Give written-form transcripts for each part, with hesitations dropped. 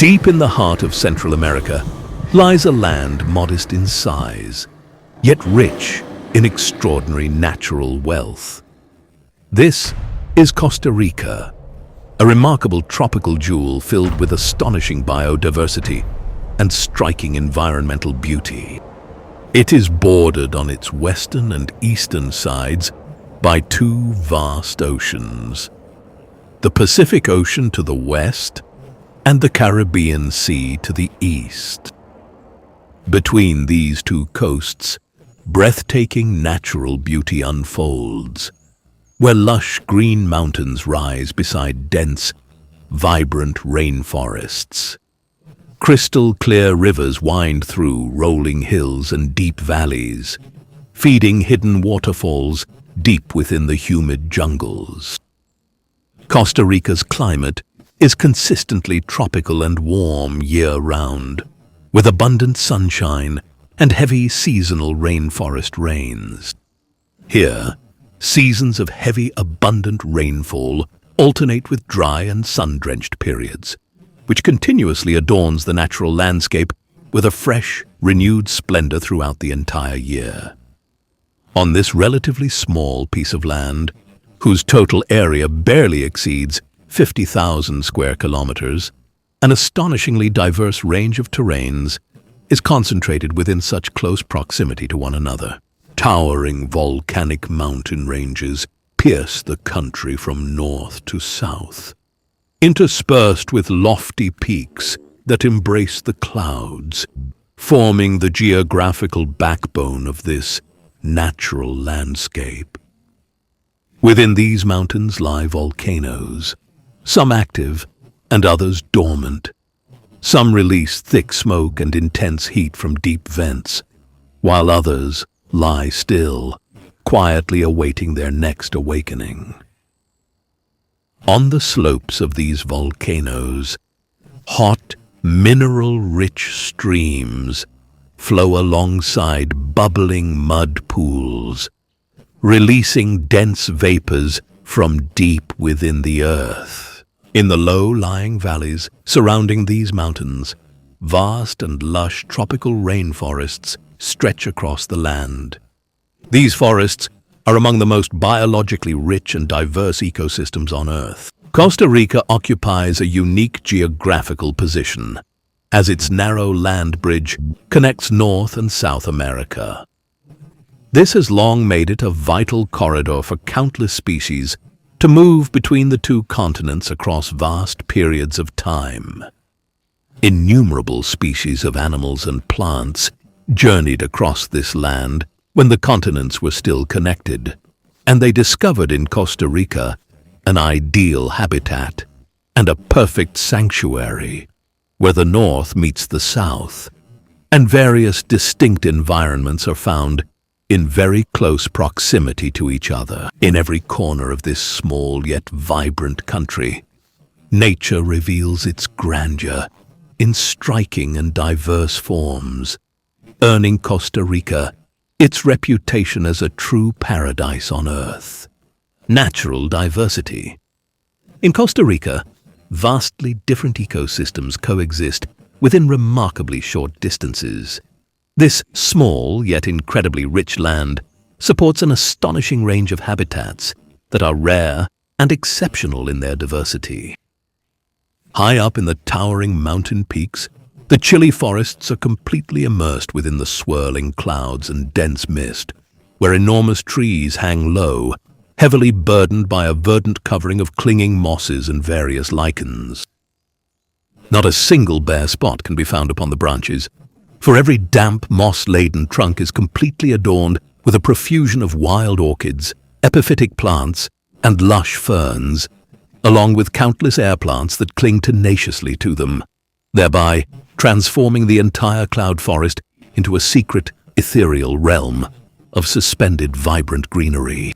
Deep in the heart of Central America lies a land modest in size, yet rich in extraordinary natural wealth. This is Costa Rica, a remarkable tropical jewel filled with astonishing biodiversity and striking environmental beauty. It is bordered on its western and eastern sides by two vast oceans, the Pacific Ocean to the west and the Caribbean Sea to the east. Between these two coasts, breathtaking natural beauty unfolds, where lush green mountains rise beside dense, vibrant rainforests. Crystal-clear rivers wind through rolling hills and deep valleys, feeding hidden waterfalls deep within the humid jungles. Costa Rica's climate is consistently tropical and warm year-round, with abundant sunshine and heavy seasonal rainforest rains. Here, seasons of heavy, abundant rainfall alternate with dry and sun-drenched periods, which continuously adorns the natural landscape with a fresh, renewed splendor throughout the entire year. On this relatively small piece of land, whose total area barely exceeds 50,000 square kilometers, an astonishingly diverse range of terrains is concentrated within such close proximity to one another. Towering volcanic mountain ranges pierce the country from north to south, interspersed with lofty peaks that embrace the clouds, forming the geographical backbone of this natural landscape. Within these mountains lie volcanoes, some active and others dormant. Some release thick smoke and intense heat from deep vents, while others lie still, quietly awaiting their next awakening. On the slopes of these volcanoes, hot, mineral-rich streams flow alongside bubbling mud pools, releasing dense vapors from deep within the earth. In the low-lying valleys surrounding these mountains, vast and lush tropical rainforests stretch across the land. These forests are among the most biologically rich and diverse ecosystems on Earth. Costa Rica occupies a unique geographical position, as its narrow land bridge connects North and South America. This has long made it a vital corridor for countless species to move between the two continents across vast periods of time. Innumerable species of animals and plants journeyed across this land when the continents were still connected, and they discovered in Costa Rica an ideal habitat and a perfect sanctuary where the north meets the south, and various distinct environments are found in very close proximity to each other. In every corner of this small yet vibrant country, nature reveals its grandeur in striking and diverse forms, earning Costa Rica its reputation as a true paradise on Earth. Natural diversity. In Costa Rica, vastly different ecosystems coexist within remarkably short distances. This small yet incredibly rich land supports an astonishing range of habitats that are rare and exceptional in their diversity. High up in the towering mountain peaks, the chilly forests are completely immersed within the swirling clouds and dense mist, where enormous trees hang low, heavily burdened by a verdant covering of clinging mosses and various lichens. Not a single bare spot can be found upon the branches, for every damp, moss-laden trunk is completely adorned with a profusion of wild orchids, epiphytic plants, and lush ferns, along with countless air plants that cling tenaciously to them, thereby transforming the entire cloud forest into a secret, ethereal realm of suspended, vibrant greenery.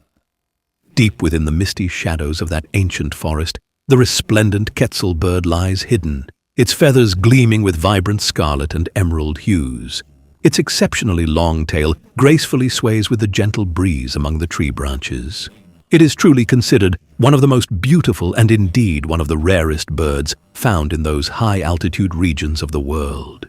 Deep within the misty shadows of that ancient forest, the resplendent quetzal bird lies hidden, its feathers gleaming with vibrant scarlet and emerald hues. Its exceptionally long tail gracefully sways with the gentle breeze among the tree branches. It is truly considered one of the most beautiful and indeed one of the rarest birds found in those high-altitude regions of the world.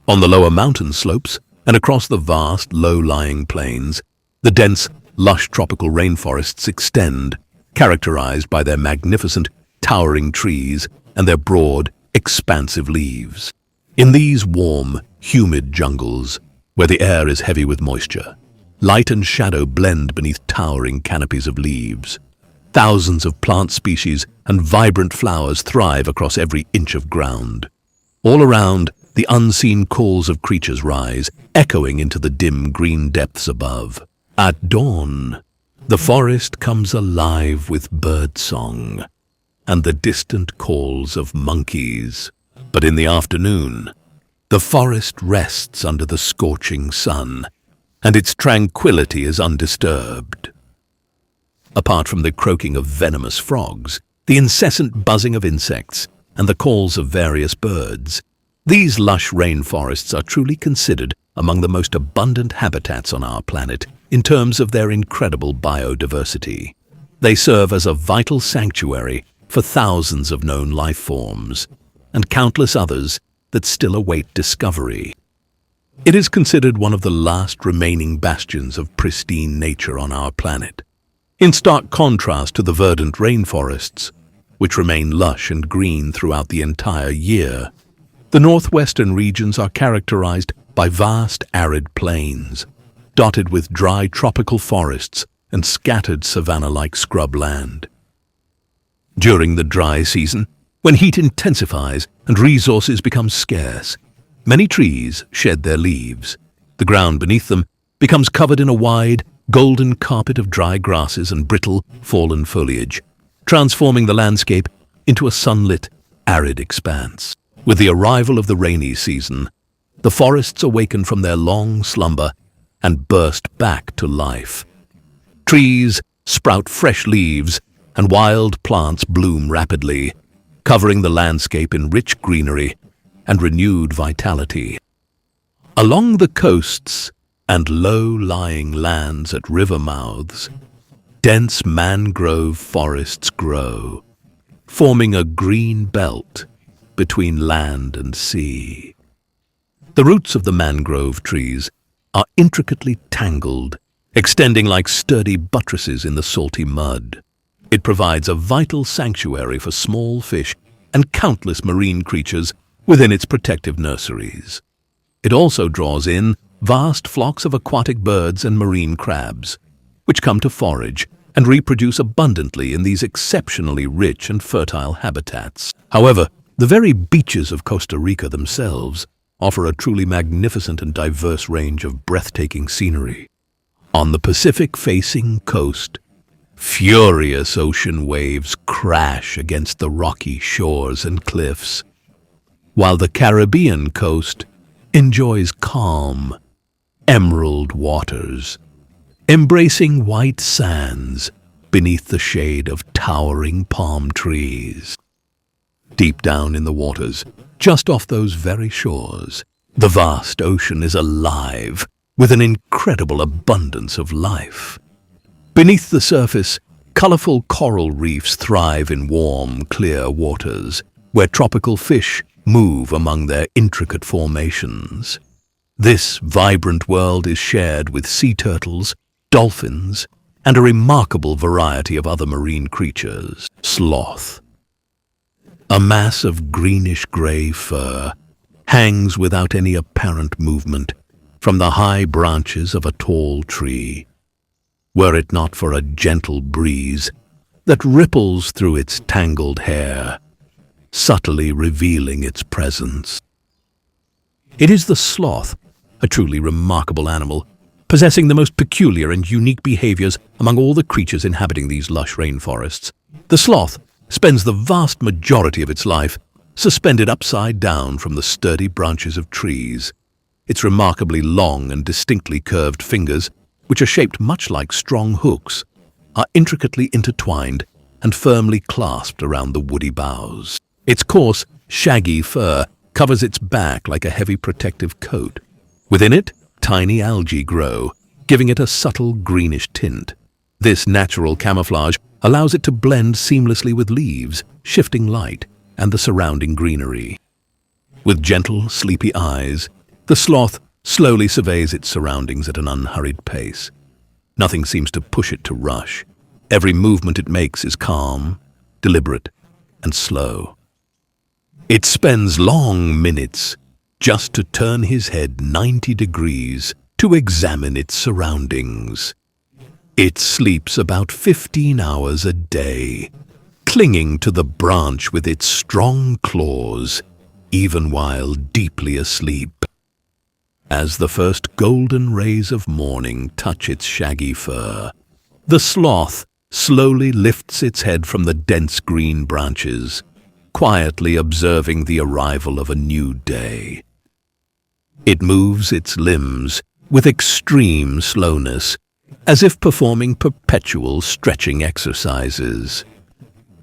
On the lower mountain slopes and across the vast, low-lying plains, the dense, lush tropical rainforests extend, characterized by their magnificent, towering trees and their broad, expansive leaves. In these warm, humid jungles, where the air is heavy with moisture, light and shadow blend beneath towering canopies of leaves. Thousands of plant species and vibrant flowers thrive across every inch of ground. All around, the unseen calls of creatures rise, echoing into the dim green depths above. At dawn, the forest comes alive with birdsong and the distant calls of monkeys. But in the afternoon, the forest rests under the scorching sun, and its tranquility is undisturbed. Apart from the croaking of venomous frogs, the incessant buzzing of insects, and the calls of various birds, these lush rainforests are truly considered among the most abundant habitats on our planet in terms of their incredible biodiversity. They serve as a vital sanctuary for thousands of known life forms and countless others that still await discovery. It is considered one of the last remaining bastions of pristine nature on our planet, in stark contrast to the verdant rainforests, which remain lush and green throughout the entire year. The northwestern regions are characterized by vast arid plains, dotted with dry tropical forests and scattered savanna-like scrubland. During the dry season, when heat intensifies and resources become scarce, many trees shed their leaves. The ground beneath them becomes covered in a wide, golden carpet of dry grasses and brittle, fallen foliage, transforming the landscape into a sunlit, arid expanse. With the arrival of the rainy season, the forests awaken from their long slumber and burst back to life. Trees sprout fresh leaves, and wild plants bloom rapidly, covering the landscape in rich greenery and renewed vitality. Along the coasts and low-lying lands at river mouths, dense mangrove forests grow, forming a green belt between land and sea. The roots of the mangrove trees are intricately tangled, extending like sturdy buttresses in the salty mud. It provides a vital sanctuary for small fish and countless marine creatures within its protective nurseries. It also draws in vast flocks of aquatic birds and marine crabs, which come to forage and reproduce abundantly in these exceptionally rich and fertile habitats. However, the very beaches of Costa Rica themselves offer a truly magnificent and diverse range of breathtaking scenery. On the Pacific-facing coast, furious ocean waves crash against the rocky shores and cliffs, while the Caribbean coast enjoys calm, emerald waters, embracing white sands beneath the shade of towering palm trees. Deep down in the waters, just off those very shores, the vast ocean is alive with an incredible abundance of life. Beneath the surface, colorful coral reefs thrive in warm, clear waters, where tropical fish move among their intricate formations. This vibrant world is shared with sea turtles, dolphins, and a remarkable variety of other marine creatures. Sloth, a mass of greenish-gray fur, hangs without any apparent movement from the high branches of a tall tree. Were it not for a gentle breeze that ripples through its tangled hair, subtly revealing its presence. It is the sloth, a truly remarkable animal, possessing the most peculiar and unique behaviors among all the creatures inhabiting these lush rainforests. The sloth spends the vast majority of its life suspended upside down from the sturdy branches of trees. Its remarkably long and distinctly curved fingers, which are shaped much like strong hooks, are intricately intertwined and firmly clasped around the woody boughs. Its coarse, shaggy fur covers its back like a heavy protective coat. Within it, tiny algae grow, giving it a subtle greenish tint. This natural camouflage allows it to blend seamlessly with leaves, shifting light, and the surrounding greenery. With gentle, sleepy eyes, the sloth slowly surveys its surroundings at an unhurried pace. Nothing seems to push it to rush. Every movement it makes is calm, deliberate, and slow. It spends long minutes just to turn his head 90 degrees to examine its surroundings. It sleeps about 15 hours a day, clinging to the branch with its strong claws, even while deeply asleep. As the first golden rays of morning touch its shaggy fur, the sloth slowly lifts its head from the dense green branches, quietly observing the arrival of a new day. It moves its limbs with extreme slowness, as if performing perpetual stretching exercises.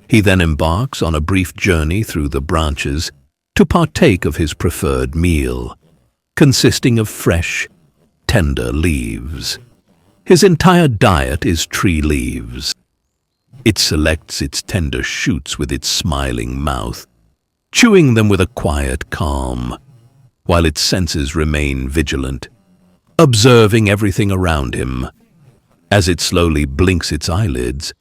He then embarks on a brief journey through the branches to partake of his preferred meal, consisting of fresh, tender leaves. His entire diet is tree leaves. It selects its tender shoots with its smiling mouth, chewing them with a quiet calm, while its senses remain vigilant, observing everything around him. As it slowly blinks its eyelids,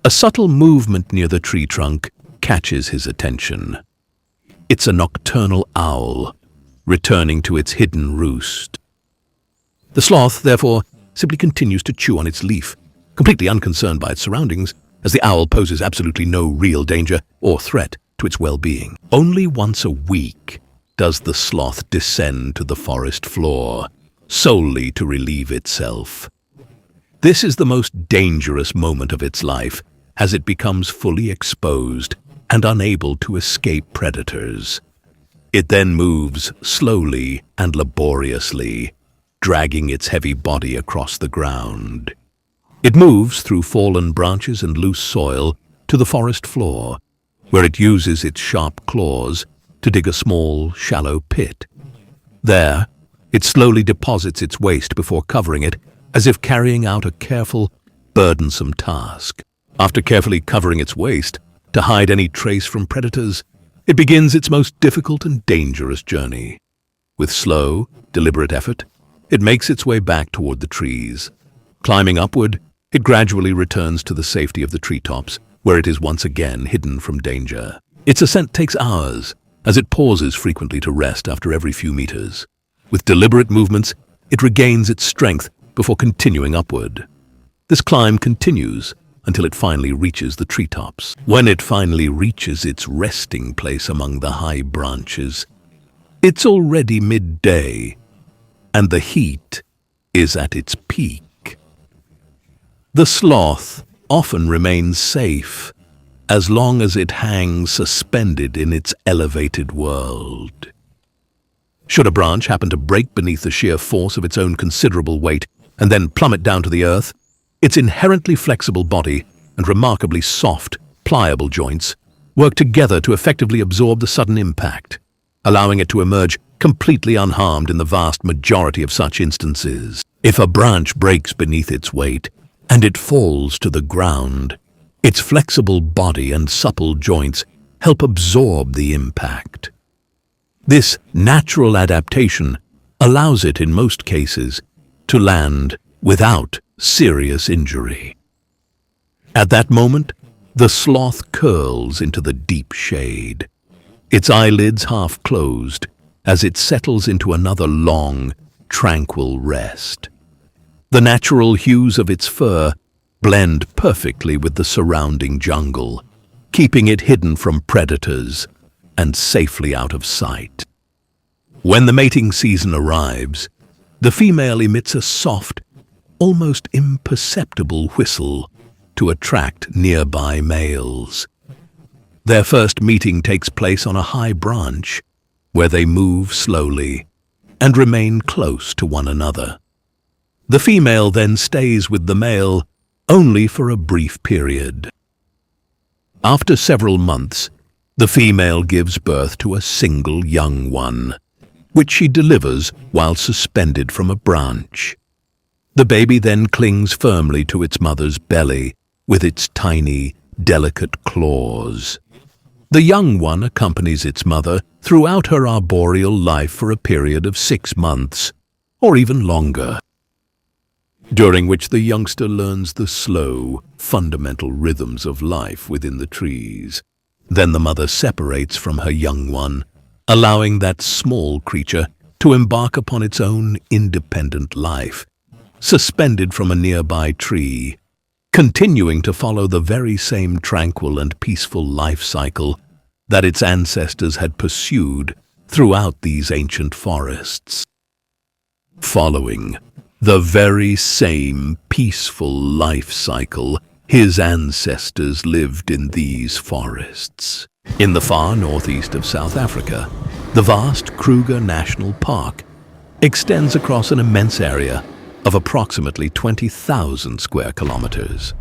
a subtle movement near the tree trunk catches his attention. It's a nocturnal owl, returning to its hidden roost. The sloth, therefore, simply continues to chew on its leaf, completely unconcerned by its surroundings, as the owl poses absolutely no real danger or threat to its well-being. Only once a week does the sloth descend to the forest floor, solely to relieve itself. This is the most dangerous moment of its life, as it becomes fully exposed and unable to escape predators. It then moves slowly and laboriously, dragging its heavy body across the ground. It moves through fallen branches and loose soil to the forest floor, where it uses its sharp claws to dig a small, shallow pit. There, it slowly deposits its waste before covering it, as if carrying out a careful, burdensome task. After carefully covering its waste to hide any trace from predators, it begins its most difficult and dangerous journey. With slow, deliberate effort, it makes its way back toward the trees. Climbing upward, it gradually returns to the safety of the treetops, where it is once again hidden from danger. Its ascent takes hours, as it pauses frequently to rest after every few meters. With deliberate movements, it regains its strength before continuing upward. This climb continues until it finally reaches the treetops. When it finally reaches its resting place among the high branches, it's already midday, and the heat is at its peak. The sloth often remains safe as long as it hangs suspended in its elevated world. Should a branch happen to break beneath the sheer force of its own considerable weight and then plummet down to the earth, its inherently flexible body and remarkably soft, pliable joints work together to effectively absorb the sudden impact, allowing it to emerge completely unharmed in the vast majority of such instances. If a branch breaks beneath its weight and it falls to the ground, its flexible body and supple joints help absorb the impact. This natural adaptation allows it, in most cases, to land without serious injury. At that moment, the sloth curls into the deep shade, its eyelids half closed as it settles into another long, tranquil rest. The natural hues of its fur blend perfectly with the surrounding jungle, keeping it hidden from predators and safely out of sight. When the mating season arrives, the female emits a soft, almost imperceptible whistle to attract nearby males. Their first meeting takes place on a high branch, where they move slowly and remain close to one another. The female then stays with the male only for a brief period. After several months, the female gives birth to a single young one, which she delivers while suspended from a branch. The baby then clings firmly to its mother's belly with its tiny, delicate claws. The young one accompanies its mother throughout her arboreal life for a period of 6 months, or even longer, during which the youngster learns the slow, fundamental rhythms of life within the trees. Then the mother separates from her young one, allowing that small creature to embark upon its own independent life, suspended from a nearby tree, continuing to follow the very same tranquil and peaceful life cycle that its ancestors had pursued throughout these ancient forests. Following the very same peaceful life cycle his ancestors lived in these forests. In the far northeast of South Africa, the vast Kruger National Park extends across an immense area of approximately 20,000 square kilometers,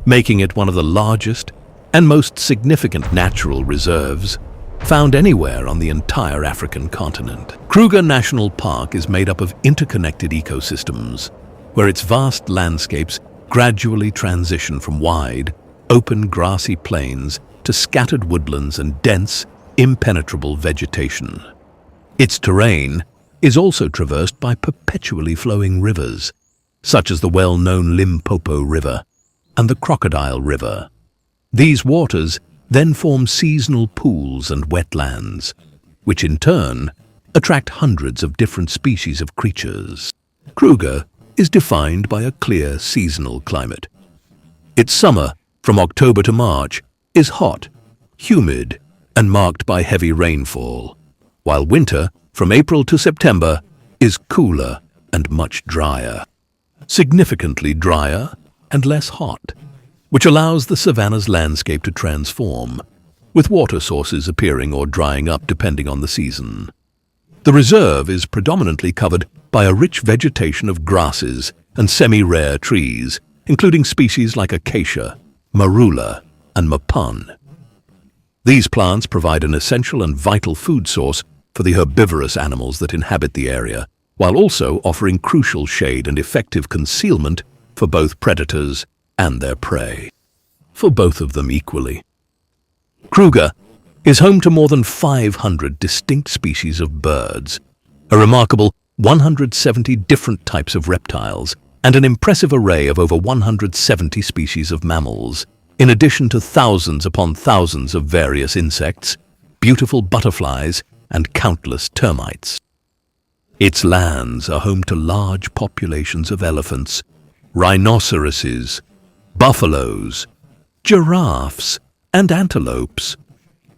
making it one of the largest and most significant natural reserves found anywhere on the entire African continent. Kruger National Park is made up of interconnected ecosystems, where its vast landscapes gradually transition from wide, open grassy plains to scattered woodlands and dense, impenetrable vegetation. Its terrain is also traversed by perpetually flowing rivers, such as the well-known Limpopo River and the Crocodile River. These waters then form seasonal pools and wetlands, which in turn attract hundreds of different species of creatures. Kruger is defined by a clear seasonal climate. Its summer, from October to March, is hot, humid, and marked by heavy rainfall, while winter, from April to September, is cooler and much drier, significantly drier and less hot, which allows the savanna's landscape to transform, with water sources appearing or drying up depending on the season. The reserve is predominantly covered by a rich vegetation of grasses and semi-rare trees, including species like acacia, marula, and mapan. These plants provide an essential and vital food source for the herbivorous animals that inhabit the area, while also offering crucial shade and effective concealment for both predators and their prey, for both of them equally. Kruger is home to more than 500 distinct species of birds, a remarkable 170 different types of reptiles, and an impressive array of over 170 species of mammals, in addition to thousands upon thousands of various insects, beautiful butterflies, and countless termites. Its lands are home to large populations of elephants, rhinoceroses, buffaloes, giraffes, and antelopes,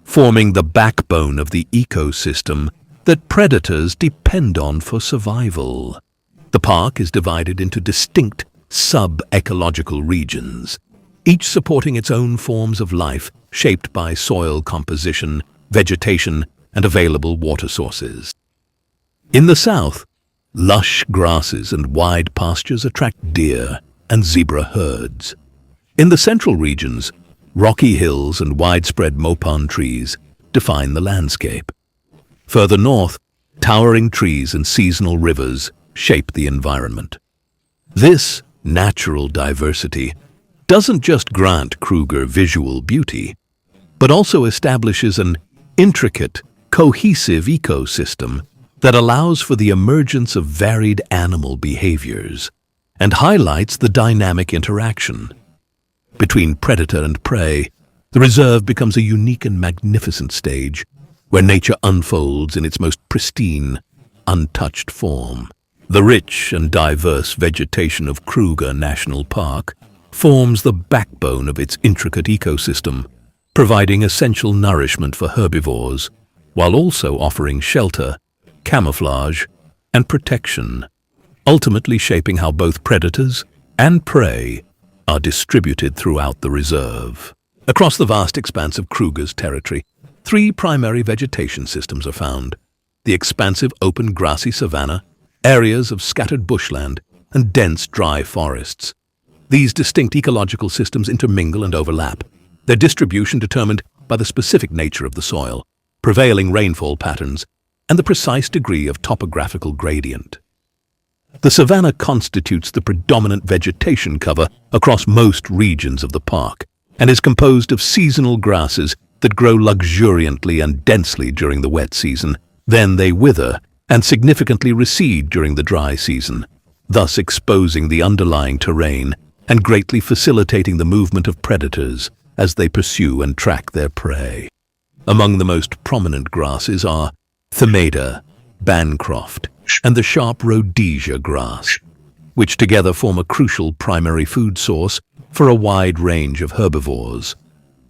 forming the backbone of the ecosystem that predators depend on for survival. The park is divided into distinct sub-ecological regions, each supporting its own forms of life shaped by soil composition, vegetation, and available water sources. In the south, lush grasses and wide pastures attract deer and zebra herds. In the central regions, rocky hills and widespread mopan trees define the landscape. Further north, towering trees and seasonal rivers shape the environment. This natural diversity doesn't just grant Kruger visual beauty, but also establishes an intricate, cohesive ecosystem that allows for the emergence of varied animal behaviors and highlights the dynamic interaction between predator and prey. The reserve becomes a unique and magnificent stage where nature unfolds in its most pristine, untouched form. The rich and diverse vegetation of Kruger National Park forms the backbone of its intricate ecosystem, providing essential nourishment for herbivores, while also offering shelter, camouflage, and protection, ultimately shaping how both predators and prey are distributed throughout the reserve. Across the vast expanse of Kruger's territory, 3 primary vegetation systems are found: the expansive open grassy savanna, areas of scattered bushland, and dense dry forests. These distinct ecological systems intermingle and overlap, their distribution determined by the specific nature of the soil, prevailing rainfall patterns, and the precise degree of topographical gradient. The savanna constitutes the predominant vegetation cover across most regions of the park and is composed of seasonal grasses that grow luxuriantly and densely during the wet season. Then they wither and significantly recede during the dry season, thus exposing the underlying terrain and greatly facilitating the movement of predators as they pursue and track their prey. Among the most prominent grasses are Themeda, Bancroft, and the sharp rhodesia grass, which together form a crucial primary food source for a wide range of herbivores,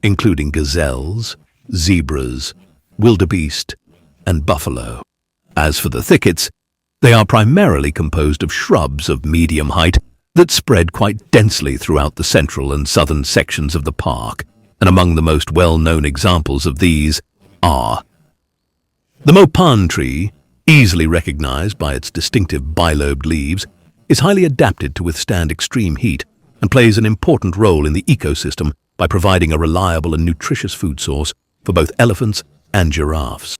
including gazelles, zebras, wildebeest, and buffalo. As for the thickets, they are primarily composed of shrubs of medium height that spread quite densely throughout the central and southern sections of the park, and among the most well-known examples of these are the mopan tree, easily recognized by its distinctive bilobed leaves, is highly adapted to withstand extreme heat and plays an important role in the ecosystem by providing a reliable and nutritious food source for both elephants and giraffes.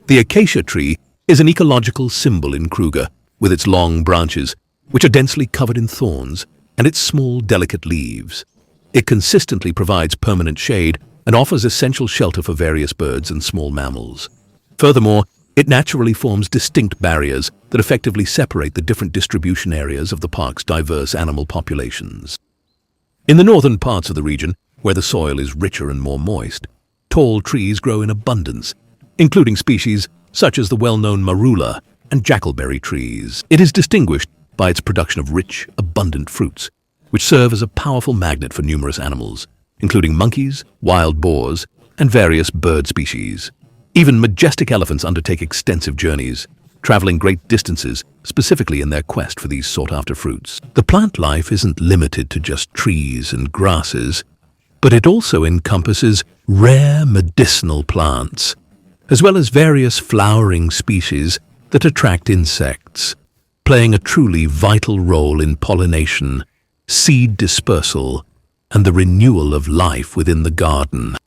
The acacia tree is an ecological symbol in Kruger, with its long branches, which are densely covered in thorns, and its small, delicate leaves. It consistently provides permanent shade and offers essential shelter for various birds and small mammals. Furthermore, it naturally forms distinct barriers that effectively separate the different distribution areas of the park's diverse animal populations. In the northern parts of the region, where the soil is richer and more moist, tall trees grow in abundance, including species such as the well-known marula and jackalberry trees. It is distinguished by its production of rich, abundant fruits, which serve as a powerful magnet for numerous animals, including monkeys, wild boars, and various bird species. Even majestic elephants undertake extensive journeys, traveling great distances specifically in their quest for these sought-after fruits. The plant life isn't limited to just trees and grasses, but it also encompasses rare medicinal plants, as well as various flowering species that attract insects, playing a truly vital role in pollination, seed dispersal, and the renewal of life within the garden.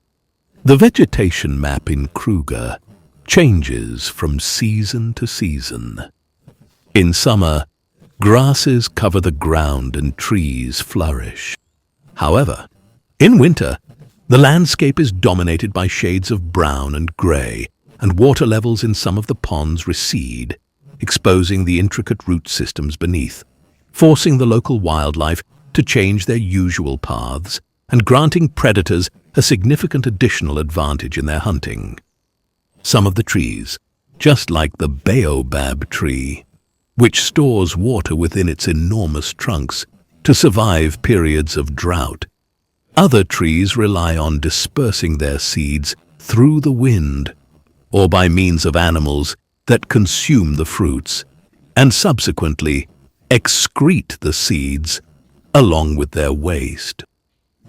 The vegetation map in Kruger changes from season to season. In summer, grasses cover the ground and trees flourish. However, in winter, the landscape is dominated by shades of brown and gray, and water levels in some of the ponds recede, exposing the intricate root systems beneath, forcing the local wildlife to change their usual paths and granting predators a significant additional advantage in their hunting. Some of the trees, just like the baobab tree, which stores water within its enormous trunks to survive periods of drought. Other trees rely on dispersing their seeds through the wind or by means of animals that consume the fruits and subsequently excrete the seeds along with their waste.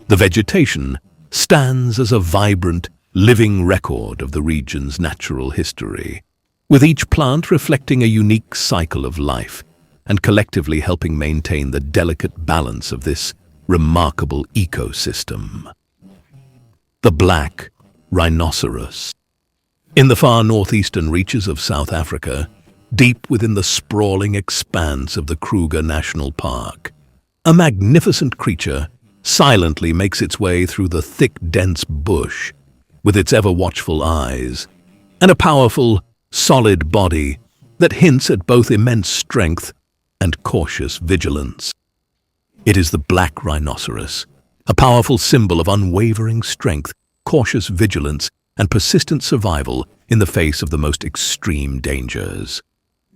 The vegetation stands as a vibrant, living record of the region's natural history, with each plant reflecting a unique cycle of life and collectively helping maintain the delicate balance of this remarkable ecosystem. The black rhinoceros. In the far northeastern reaches of South Africa, deep within the sprawling expanse of the Kruger National Park, a magnificent creature silently makes its way through the thick, dense bush with its ever-watchful eyes and a powerful, solid body that hints at both immense strength and cautious vigilance. It is the black rhinoceros, a powerful symbol of unwavering strength, cautious vigilance, and persistent survival in the face of the most extreme dangers.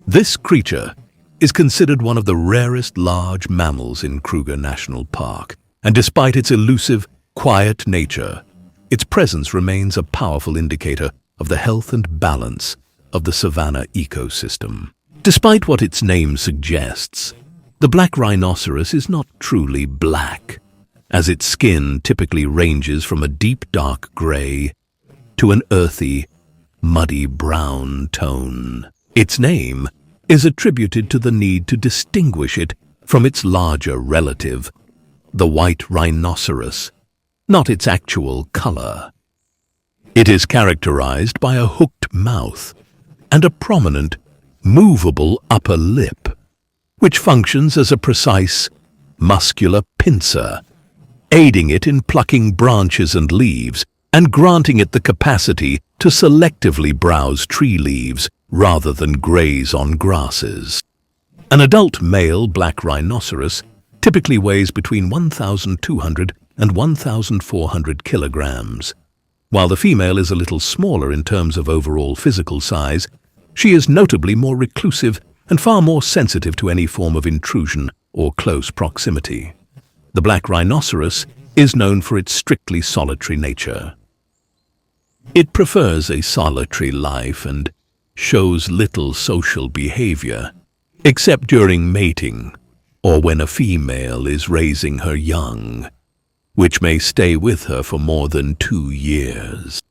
This creature is considered one of the rarest large mammals in Kruger National Park, and despite its elusive, quiet nature, its presence remains a powerful indicator of the health and balance of the savanna ecosystem. Despite what its name suggests, the black rhinoceros is not truly black, as its skin typically ranges from a deep dark gray to an earthy, muddy brown tone. Its name is attributed to the need to distinguish it from its larger relative, the white rhinoceros, not its actual color. It is characterized by a hooked mouth and a prominent, movable upper lip, which functions as a precise, muscular pincer, aiding it in plucking branches and leaves and granting it the capacity to selectively browse tree leaves rather than graze on grasses. An adult male black rhinoceros typically weighs between 1,200 and 1,400 kilograms. While the female is a little smaller in terms of overall physical size, she is notably more reclusive and far more sensitive to any form of intrusion or close proximity. The black rhinoceros is known for its strictly solitary nature. It prefers a solitary life and shows little social behavior, except during mating or when a female is raising her young, which may stay with her for more than 2 years.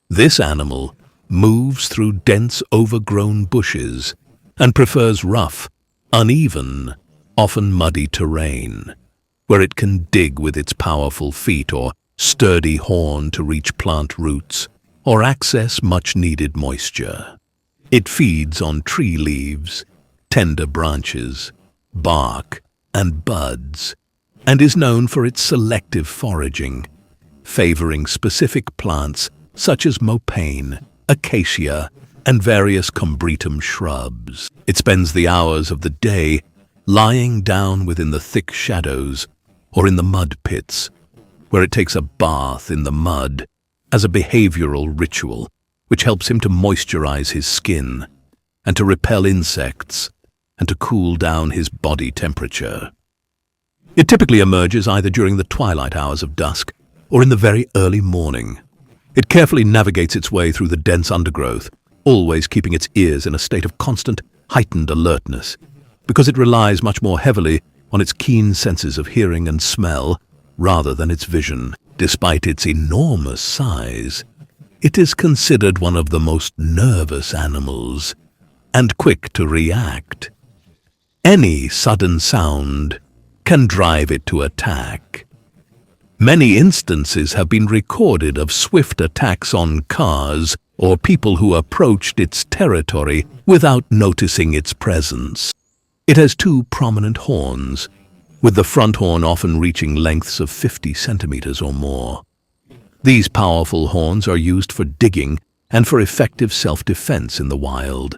This animal moves through dense overgrown bushes and prefers rough, uneven, often muddy terrain, where it can dig with its powerful feet or sturdy horn to reach plant roots or access much-needed moisture. It feeds on tree leaves, tender branches, bark, and buds, and is known for its selective foraging, favoring specific plants such as mopane, acacia, and various combretum shrubs. It spends the hours of the day lying down within the thick shadows or in the mud pits, where it takes a bath in the mud as a behavioral ritual which helps him to moisturize his skin and to repel insects and to cool down his body temperature. It typically emerges either during the twilight hours of dusk or in the very early morning. It carefully navigates its way through the dense undergrowth, always keeping its ears in a state of constant, heightened alertness, because it relies much more heavily on its keen senses of hearing and smell rather than its vision. Despite its enormous size, it is considered one of the most nervous animals and quick to react. Any sudden sound can drive it to attack. Many instances have been recorded of swift attacks on cars or people who approached its territory without noticing its presence. It has 2 prominent horns, with the front horn often reaching lengths of 50 centimeters or more. These powerful horns are used for digging and for effective self-defense in the wild.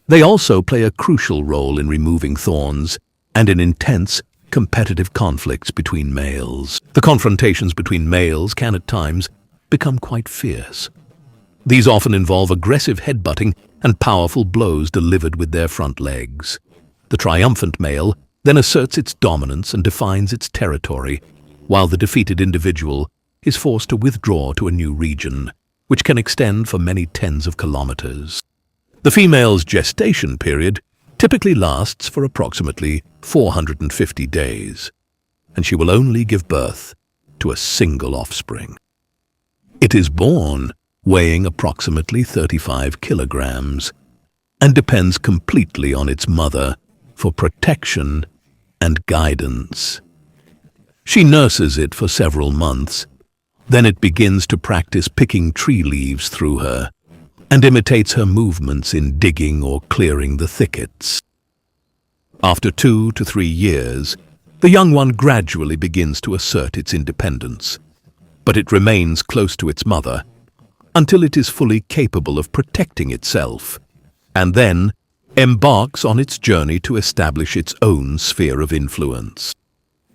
They also play a crucial role in removing thorns and in intense, competitive conflicts between males. The confrontations between males can at times become quite fierce. These often involve aggressive headbutting and powerful blows delivered with their front legs. The triumphant male then asserts its dominance and defines its territory, while the defeated individual is forced to withdraw to a new region, which can extend for many tens of kilometers. The female's gestation period typically lasts for approximately 450 days, and she will only give birth to a single offspring. It is born weighing approximately 35 kilograms and depends completely on its mother for protection and guidance. She nurses it for several months, then it begins to practice picking tree leaves through her and imitates her movements in digging or clearing the thickets. After 2 to 3 years, the young one gradually begins to assert its independence, but it remains close to its mother until it is fully capable of protecting itself, and then embarks on its journey to establish its own sphere of influence.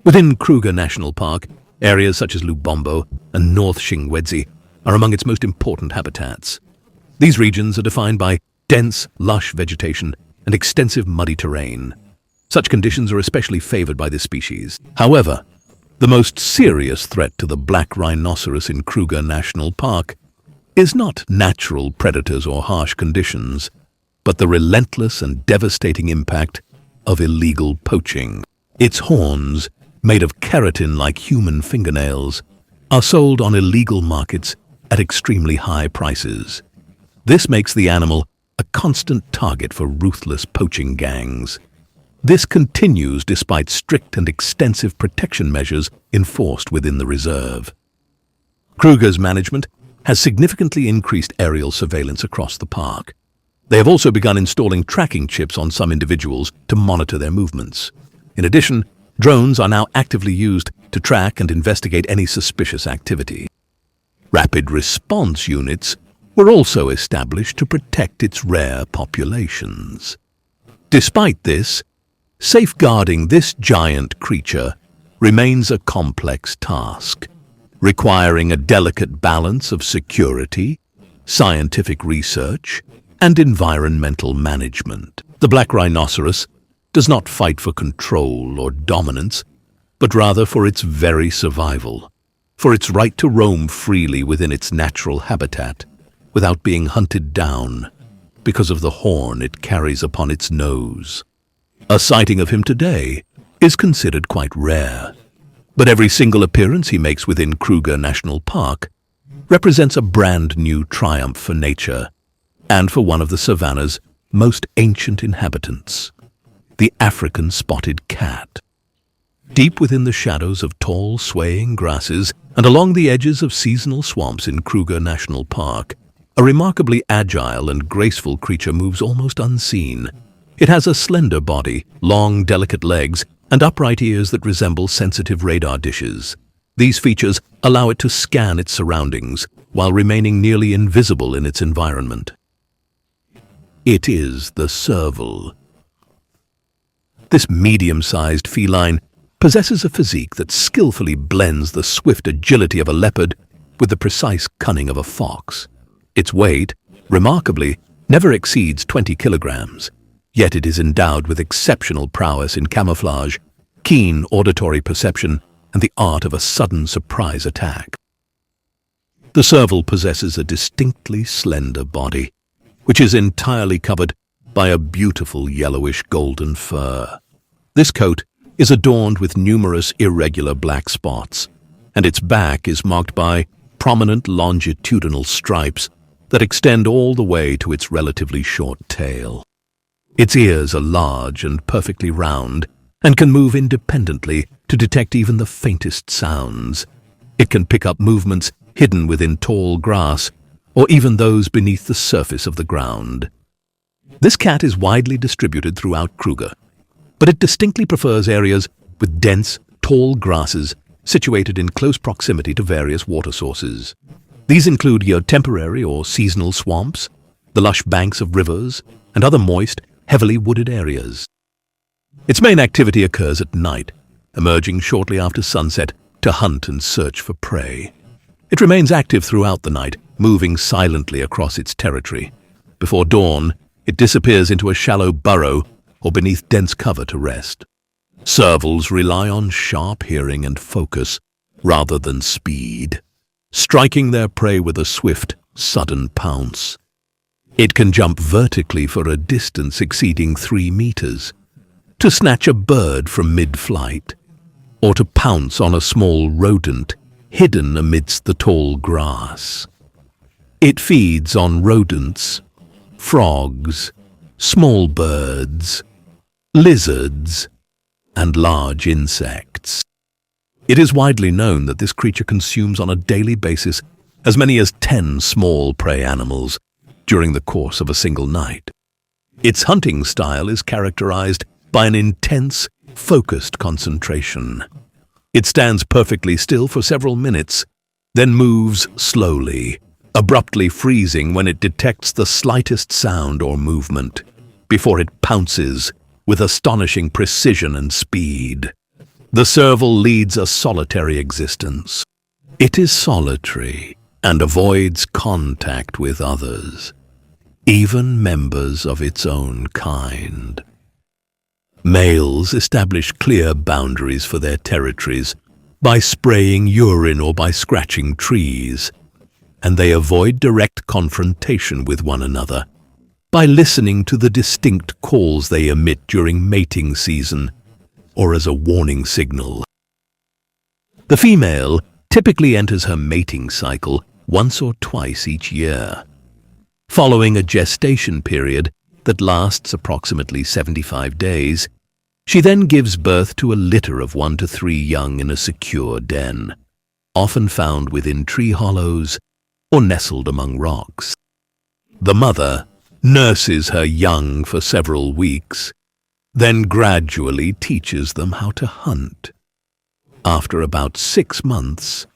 Within Kruger National Park, areas such as Lubombo and North Shingwedzi are among its most important habitats. These regions are defined by dense, lush vegetation and extensive muddy terrain. Such conditions are especially favored by this species. However, the most serious threat to the black rhinoceros in Kruger National Park is not natural predators or harsh conditions, but the relentless and devastating impact of illegal poaching. Its horns, made of keratin-like human fingernails, are sold on illegal markets at extremely high prices. This makes the animal a constant target for ruthless poaching gangs. This continues despite strict and extensive protection measures enforced within the reserve. Kruger's management has significantly increased aerial surveillance across the park, They have also begun installing tracking chips on some individuals to monitor their movements. In addition, drones are now actively used to track and investigate any suspicious activity. Rapid response units were also established to protect its rare populations. Despite this, safeguarding this giant creature remains a complex task, requiring a delicate balance of security, scientific research, and environmental management. The black rhinoceros does not fight for control or dominance, but rather for its very survival, for its right to roam freely within its natural habitat without being hunted down because of the horn it carries upon its nose. A sighting of him today is considered quite rare, but every single appearance he makes within Kruger National Park represents a brand new triumph for nature and for one of the savanna's most ancient inhabitants, the African spotted cat. Deep within the shadows of tall, swaying grasses and along the edges of seasonal swamps in Kruger National Park, a remarkably agile and graceful creature moves almost unseen. It has a slender body, long, delicate legs, and upright ears that resemble sensitive radar dishes. These features allow it to scan its surroundings while remaining nearly invisible in its environment. It is the serval. This medium-sized feline possesses a physique that skillfully blends the swift agility of a leopard with the precise cunning of a fox. Its weight, remarkably, never exceeds 20 kilograms, yet it is endowed with exceptional prowess in camouflage, keen auditory perception, and the art of a sudden surprise attack. The serval possesses a distinctly slender body, which is entirely covered by a beautiful yellowish golden fur. This coat is adorned with numerous irregular black spots, and its back is marked by prominent longitudinal stripes that extend all the way to its relatively short tail. Its ears are large and perfectly round and can move independently to detect even the faintest sounds. It can pick up movements hidden within tall grass or even those beneath the surface of the ground. This cat is widely distributed throughout Kruger, but it distinctly prefers areas with dense, tall grasses situated in close proximity to various water sources. These include your temporary or seasonal swamps, the lush banks of rivers, and other moist, heavily wooded areas. Its main activity occurs at night, emerging shortly after sunset to hunt and search for prey. It remains active throughout the night, moving silently across its territory. Before dawn, it disappears into a shallow burrow or beneath dense cover to rest. Servals rely on sharp hearing and focus rather than speed, striking their prey with a swift, sudden pounce. It can jump vertically for a distance exceeding 3 meters, to snatch a bird from mid-flight, or to pounce on a small rodent hidden amidst the tall grass. It feeds on rodents, frogs, small birds, lizards, and large insects. It is widely known that this creature consumes on a daily basis as many as 10 small prey animals during the course of a single night. Its hunting style is characterized by an intense, focused concentration. It stands perfectly still for several minutes, then moves slowly, abruptly freezing when it detects the slightest sound or movement, before it pounces with astonishing precision and speed. The serval leads a solitary existence. It is solitary and avoids contact with others, even members of its own kind. Males establish clear boundaries for their territories by spraying urine or by scratching trees, and they avoid direct confrontation with one another by listening to the distinct calls they emit during mating season or as a warning signal. The female typically enters her mating cycle once or twice each year, following a gestation period that lasts approximately 75 days. She then gives birth to a litter of 1 to 3 young in a secure den, often found within tree hollows or nestled among rocks. The mother, nurses her young for several weeks, then gradually teaches them how to hunt. After about 6 months,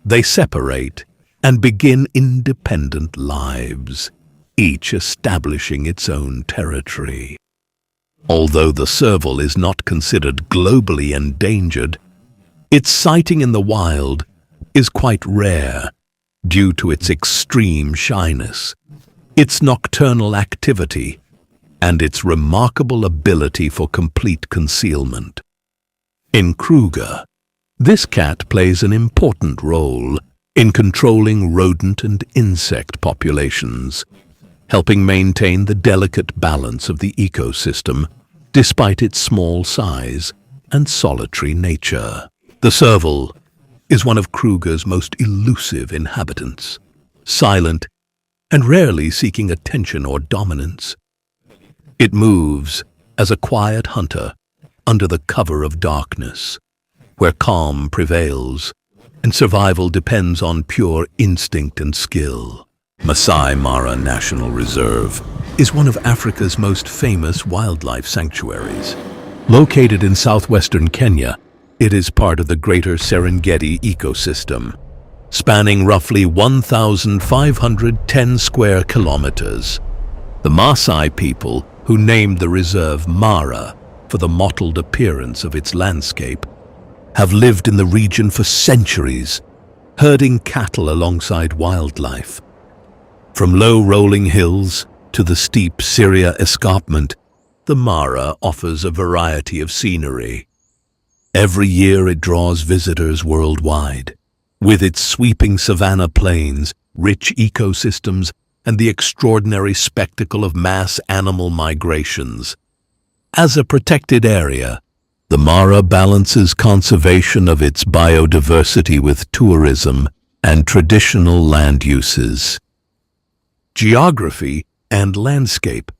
they separate and begin independent lives, each establishing its own territory. Although the serval is not considered globally endangered, its sighting in the wild is quite rare due to its extreme shyness, its nocturnal activity, and its remarkable ability for complete concealment. In Kruger, this cat plays an important role in controlling rodent and insect populations, helping maintain the delicate balance of the ecosystem despite its small size and solitary nature. The serval is one of Kruger's most elusive inhabitants, silent and rarely seeking attention or dominance. It moves as a quiet hunter under the cover of darkness, where calm prevails and survival depends on pure instinct and skill. Masai Mara National Reserve is one of Africa's most famous wildlife sanctuaries. Located in southwestern Kenya, it is part of the Greater Serengeti ecosystem, spanning roughly 1,510 square kilometers. The Maasai people, who named the reserve Mara for the mottled appearance of its landscape, have lived in the region for centuries, herding cattle alongside wildlife. From low rolling hills to the steep Syria escarpment, the Mara offers a variety of scenery. Every year it draws visitors worldwide, with its sweeping savanna plains, rich ecosystems, and the extraordinary spectacle of mass animal migrations. As a protected area, the Mara balances conservation of its biodiversity with tourism and traditional land uses. Geography and landscape.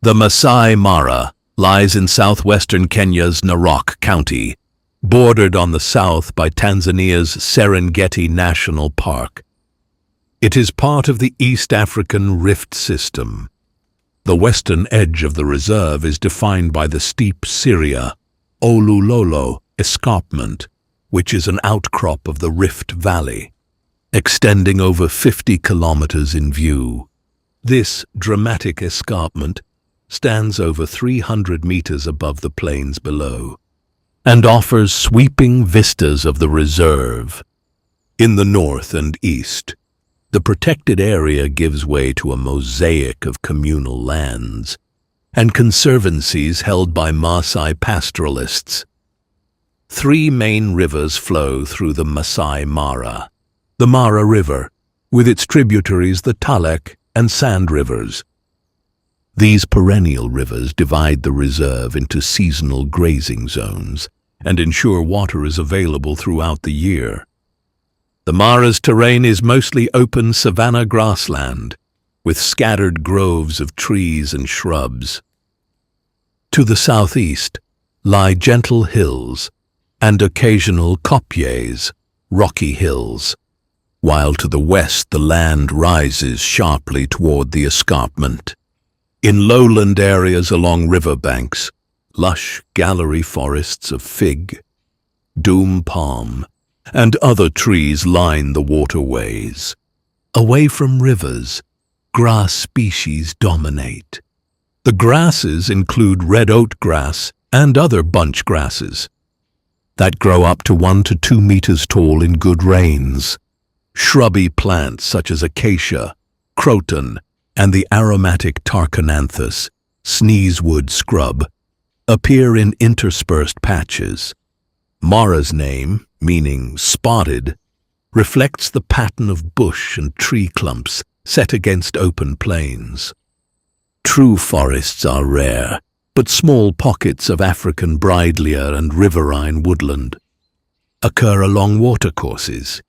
The Masai Mara lies in southwestern Kenya's Narok County, bordered on the south by Tanzania's Serengeti National Park. It is part of the East African Rift System. The western edge of the reserve is defined by the steep Syria Olulolo escarpment, which is an outcrop of the Rift Valley, extending over 50 kilometers in view. This dramatic escarpment stands over 300 meters above the plains below and offers sweeping vistas of the reserve. In the north and east, the protected area gives way to a mosaic of communal lands and conservancies held by Maasai pastoralists. 3 main rivers flow through the Masai Mara. The Mara River, with its tributaries the Talek and Sand rivers. These perennial rivers divide the reserve into seasonal grazing zones and ensure water is available throughout the year. The Mara's terrain is mostly open savanna grassland, with scattered groves of trees and shrubs. To the southeast lie gentle hills and occasional kopjes, rocky hills, while to the west the land rises sharply toward the escarpment. In lowland areas along riverbanks, lush gallery forests of fig, doom palm, and other trees line the waterways. Away from rivers, grass species dominate. The grasses include red oat grass and other bunch grasses that grow up to 1 to 2 meters tall in good rains. Shrubby plants such as acacia, croton, and the aromatic tarcananthus, sneezewood scrub, appear in interspersed patches. Mara's name, meaning spotted, reflects the pattern of bush and tree clumps set against open plains. True forests are rare, but small pockets of African bridleia and riverine woodland occur along watercourses.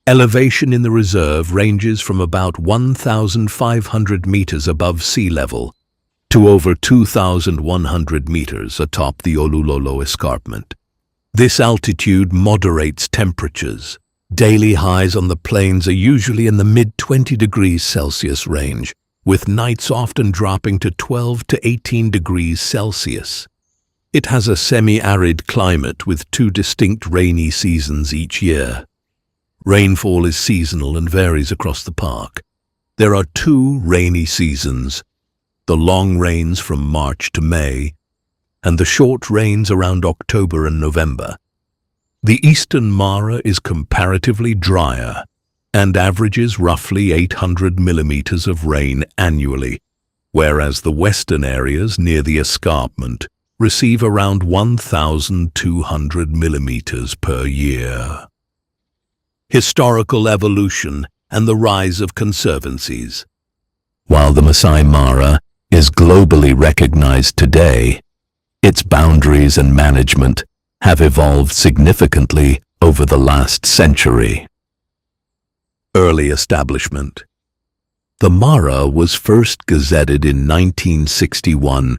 Elevation in the reserve ranges from about 1,500 meters above sea level to over 2,100 meters atop the Olulolo escarpment. This altitude moderates temperatures. Daily highs on the plains are usually in the mid-20 degrees Celsius range, with nights often dropping to 12 to 18 degrees Celsius. It has a semi-arid climate with two distinct rainy seasons each year. Rainfall is seasonal and varies across the park. There are two rainy seasons, the long rains from March to May, and the short rains around October and November. The eastern Mara is comparatively drier and averages roughly 800 millimeters of rain annually, whereas the western areas near the escarpment receive around 1,200 millimeters per year. Historical evolution and the rise of conservancies. While the Masai Mara is globally recognized today, its boundaries and management have evolved significantly over the last century. Early establishment. The Mara was first gazetted in 1961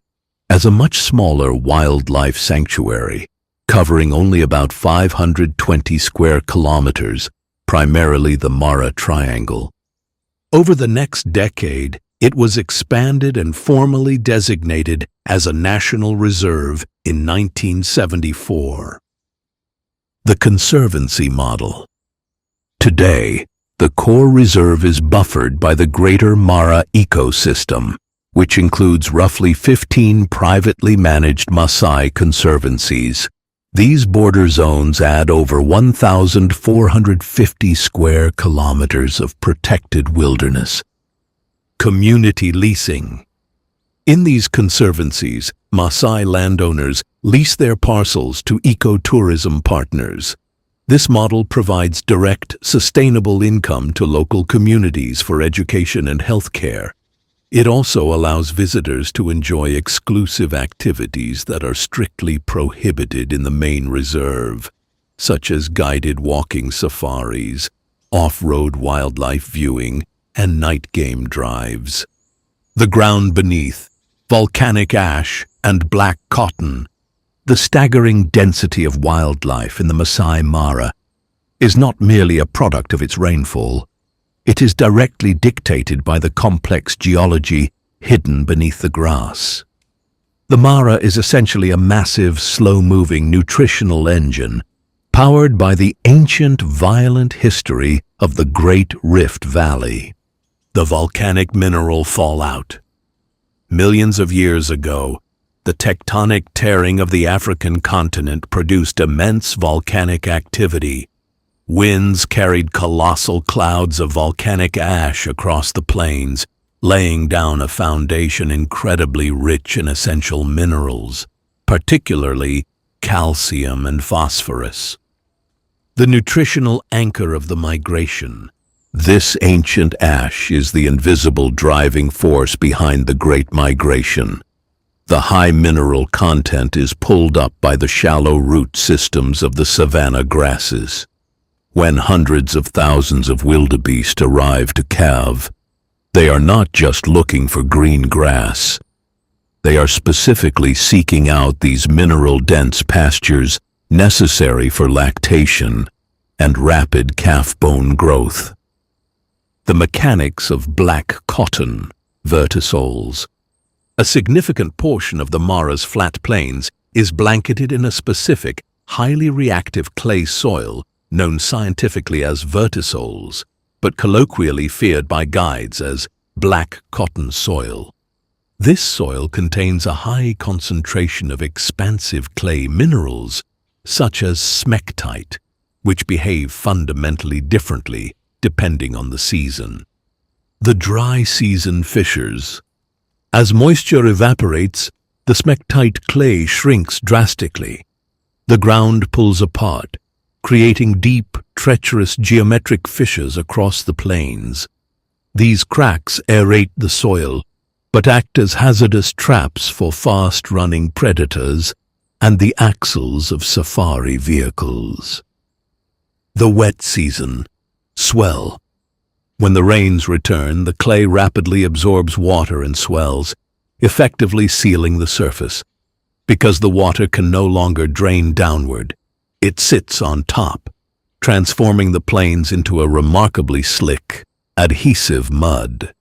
as a much smaller wildlife sanctuary, covering only about 520 square kilometers, primarily the Mara Triangle. Over the next decade, it was expanded and formally designated as a national reserve in 1974. The Conservancy Model. Today, the core reserve is buffered by the Greater Mara ecosystem, which includes roughly 15 privately managed Maasai conservancies. These border zones add over 1,450 square kilometers of protected wilderness. Community leasing. In these conservancies, Maasai landowners lease their parcels to ecotourism partners. This model provides direct, sustainable income to local communities for education and healthcare. It also allows visitors to enjoy exclusive activities that are strictly prohibited in the main reserve, such as guided walking safaris, off-road wildlife viewing, and night game drives. The ground beneath, volcanic ash and black cotton. The staggering density of wildlife in the Masai Mara is not merely a product of its rainfall. It is directly dictated by the complex geology hidden beneath the grass. The Mara is essentially a massive, slow-moving nutritional engine, powered by the ancient, violent history of the Great Rift Valley. The volcanic mineral fallout. Millions of years ago, the tectonic tearing of the African continent produced immense volcanic activity. Winds carried colossal clouds of volcanic ash across the plains, laying down a foundation incredibly rich in essential minerals, particularly calcium and phosphorus. The nutritional anchor of the migration. This ancient ash is the invisible driving force behind the Great Migration. The high mineral content is pulled up by the shallow root systems of the savanna grasses. When hundreds of thousands of wildebeest arrive to calve, they are not just looking for green grass. They are specifically seeking out these mineral-dense pastures necessary for lactation and rapid calf bone growth. The mechanics of black cotton, vertisols. A significant portion of the Mara's flat plains is blanketed in a specific, highly reactive clay soil known scientifically as vertisols, but colloquially feared by guides as black cotton soil. This soil contains a high concentration of expansive clay minerals, such as smectite, which behave fundamentally differently depending on the season. The dry season fissures. As moisture evaporates, the smectite clay shrinks drastically. The ground pulls apart, creating deep, treacherous geometric fissures across the plains. These cracks aerate the soil, but act as hazardous traps for fast-running predators and the axles of safari vehicles. The wet season. Swell. When the rains return, the clay rapidly absorbs water and swells, effectively sealing the surface. Because the water can no longer drain downward, it sits on top, transforming the plains into a remarkably slick, adhesive mud.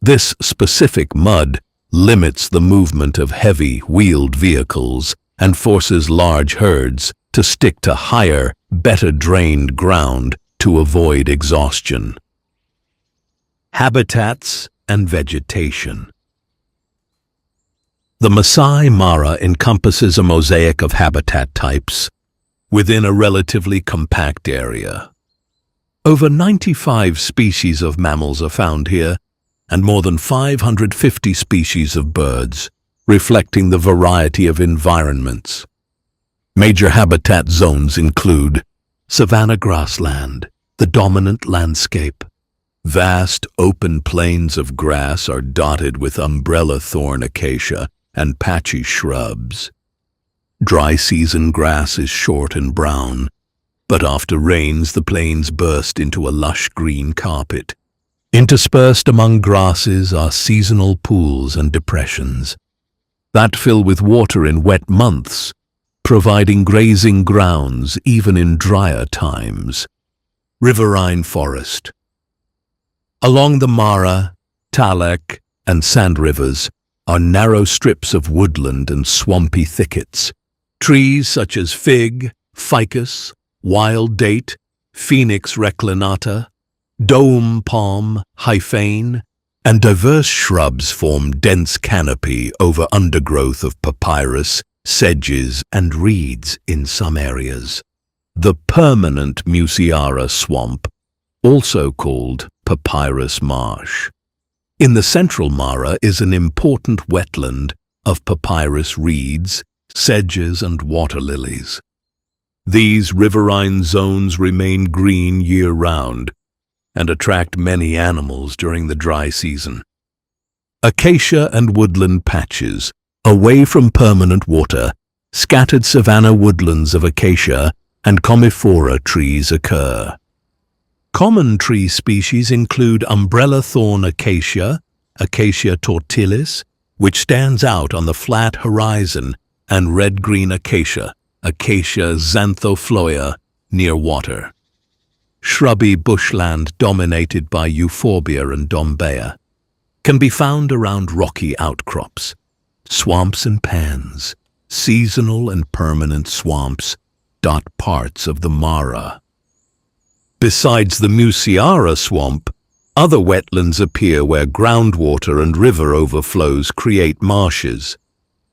This specific mud limits the movement of heavy wheeled vehicles and forces large herds to stick to higher, better drained ground to avoid exhaustion. Habitats and vegetation. The Masai Mara encompasses a mosaic of habitat types within a relatively compact area. Over 95 species of mammals are found here, and more than 550 species of birds, reflecting the variety of environments. Major habitat zones include savanna grassland, the dominant landscape. Vast open plains of grass are dotted with umbrella thorn acacia and patchy shrubs. Dry season grass is short and brown, but after rains the plains burst into a lush green carpet. Interspersed among grasses are seasonal pools and depressions that fill with water in wet months, providing grazing grounds even in drier times. Riverine forest. Along the Mara, Talek, and Sand rivers are narrow strips of woodland and swampy thickets. Trees such as fig, ficus, wild date, Phoenix reclinata, dome palm, hyphane, and diverse shrubs form dense canopy over undergrowth of papyrus, sedges, and reeds in some areas. The permanent Musiara swamp, also called papyrus marsh. In the central Mara is an important wetland of papyrus reeds, sedges, and water lilies. These riverine zones remain green year-round and attract many animals during the dry season. Acacia and woodland patches, away from permanent water, scattered savanna woodlands of acacia and commiphora trees occur. Common tree species include umbrella thorn acacia, Acacia tortilis, which stands out on the flat horizon, and red-green acacia, Acacia xanthophylla, near water. Shrubby bushland dominated by euphorbia and dombea can be found around rocky outcrops. Swamps and pans, seasonal and permanent swamps, dot parts of the Mara. Besides the Musiara swamp, other wetlands appear where groundwater and river overflows create marshes.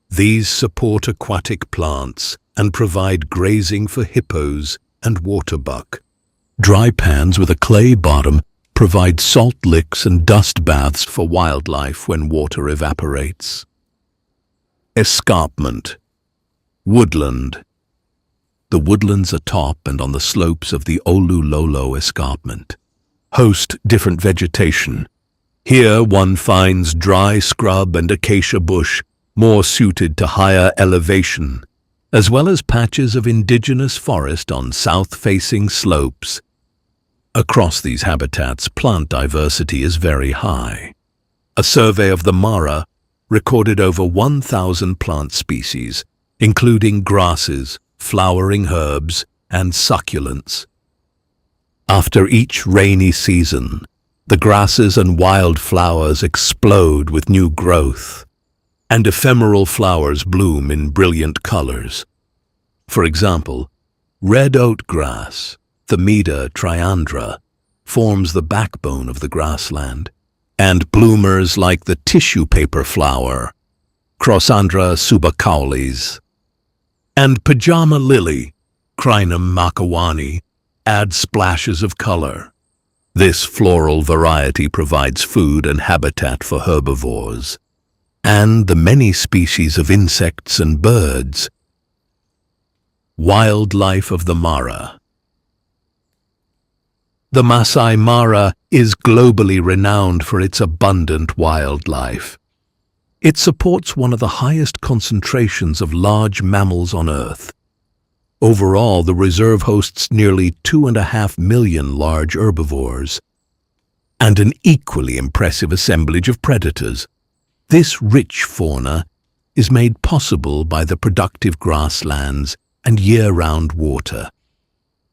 These support aquatic plants and provide grazing for hippos and waterbuck. Dry pans with a clay bottom provide salt licks and dust baths for wildlife when water evaporates. Escarpment. Woodland. The woodlands atop and on the slopes of the Olulolo escarpment host different vegetation. Here one finds dry scrub and acacia bush more suited to higher elevation, as well as patches of indigenous forest on south-facing slopes. Across these habitats, plant diversity is very high. A survey of the Mara recorded over 1,000 plant species, including grasses, flowering herbs, and succulents. After each rainy season, the grasses and wildflowers explode with new growth, and ephemeral flowers bloom in brilliant colors. For example, red oat grass, Themeda triandra, forms the backbone of the grassland, and bloomers like the tissue paper flower, Crossandra subacaulis, and pajama lily, Crinum makawani, add splashes of color. This floral variety provides food and habitat for herbivores, and the many species of insects and birds. Wildlife of the Mara. The Masai Mara is globally renowned for its abundant wildlife. It supports one of the highest concentrations of large mammals on Earth. Overall, the reserve hosts nearly 2.5 million large herbivores and an equally impressive assemblage of predators. This rich fauna is made possible by the productive grasslands and year-round water.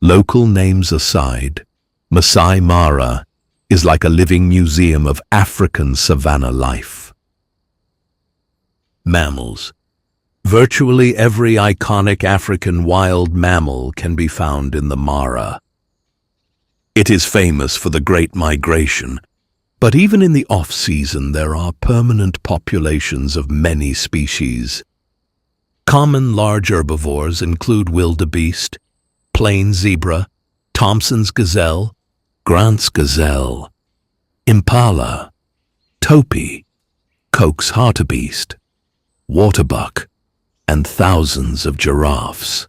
Local names aside, Masai Mara is like a living museum of African savanna life. Mammals. Virtually every iconic African wild mammal can be found in the Mara. It is famous for the Great Migration, but even in the off-season there are permanent populations of many species. Common large herbivores include wildebeest, plain zebra, Thompson's gazelle, Grant's gazelle, impala, topi, Koch's hartebeest, waterbuck, and thousands of giraffes.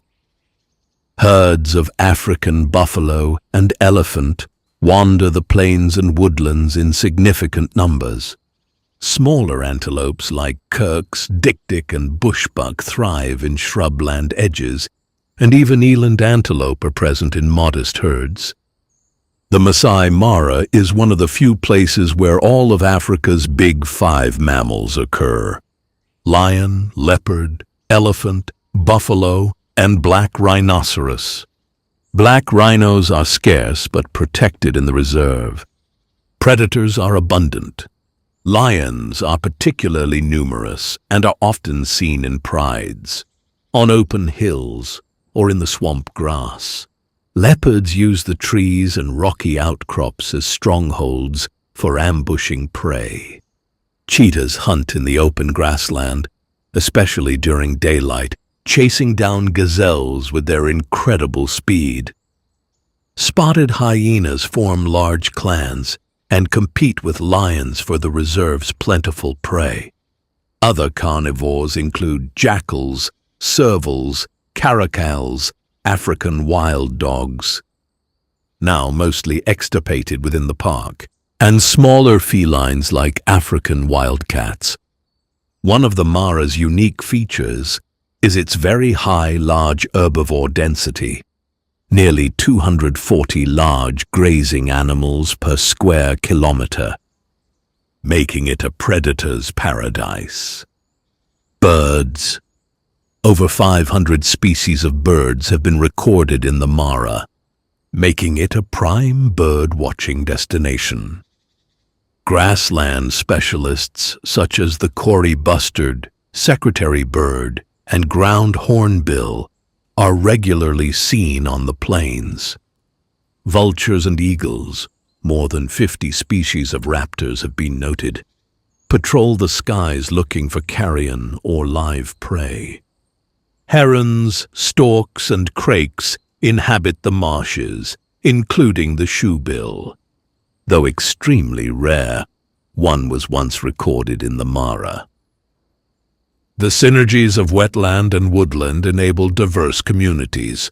Herds of African buffalo and elephant wander the plains and woodlands in significant numbers. Smaller antelopes like Kirk's, dik-dik, and bushbuck thrive in shrubland edges, and even eland antelope are present in modest herds. The Masai Mara is one of the few places where all of Africa's big five mammals occur: lion, leopard, elephant, buffalo, and black rhinoceros. Black rhinos are scarce but protected in the reserve. Predators are abundant. Lions are particularly numerous and are often seen in prides, on open hills, or in the swamp grass. Leopards use the trees and rocky outcrops as strongholds for ambushing prey. Cheetahs hunt in the open grassland, especially during daylight, chasing down gazelles with their incredible speed. Spotted hyenas form large clans and compete with lions for the reserve's plentiful prey. Other carnivores include jackals, servals, caracals, African wild dogs, now mostly extirpated within the park, and smaller felines like African wildcats. One of the Mara's unique features is its very high large herbivore density, nearly 240 large grazing animals per square kilometer, making it a predator's paradise. Birds. Over 500 species of birds have been recorded in the Mara, making it a prime bird-watching destination. Grassland specialists such as the Kori bustard, secretary bird, and ground hornbill are regularly seen on the plains. Vultures and eagles, more than 50 species of raptors have been noted, patrol the skies looking for carrion or live prey. Herons, storks, and krakes inhabit the marshes, including the shoebill. Though extremely rare, one was once recorded in the Mara. The synergies of wetland and woodland enable diverse communities.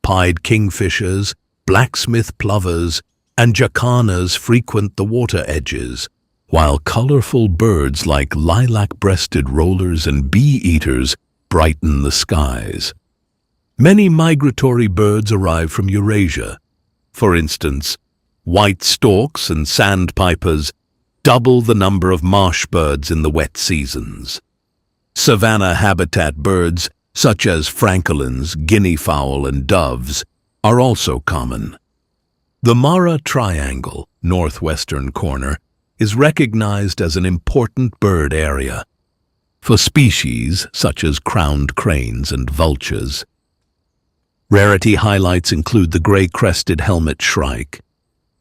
Pied kingfishers, blacksmith plovers, and jacanas frequent the water edges, while colorful birds like lilac-breasted rollers and bee-eaters brighten the skies. Many migratory birds arrive from Eurasia. For instance, white storks and sandpipers double the number of marsh birds in the wet seasons. Savanna habitat birds, such as francolins, guinea fowl, and doves, are also common. The Mara Triangle, northwestern corner, is recognized as an important bird area for species such as crowned cranes and vultures. Rarity highlights include the gray-crested helmet shrike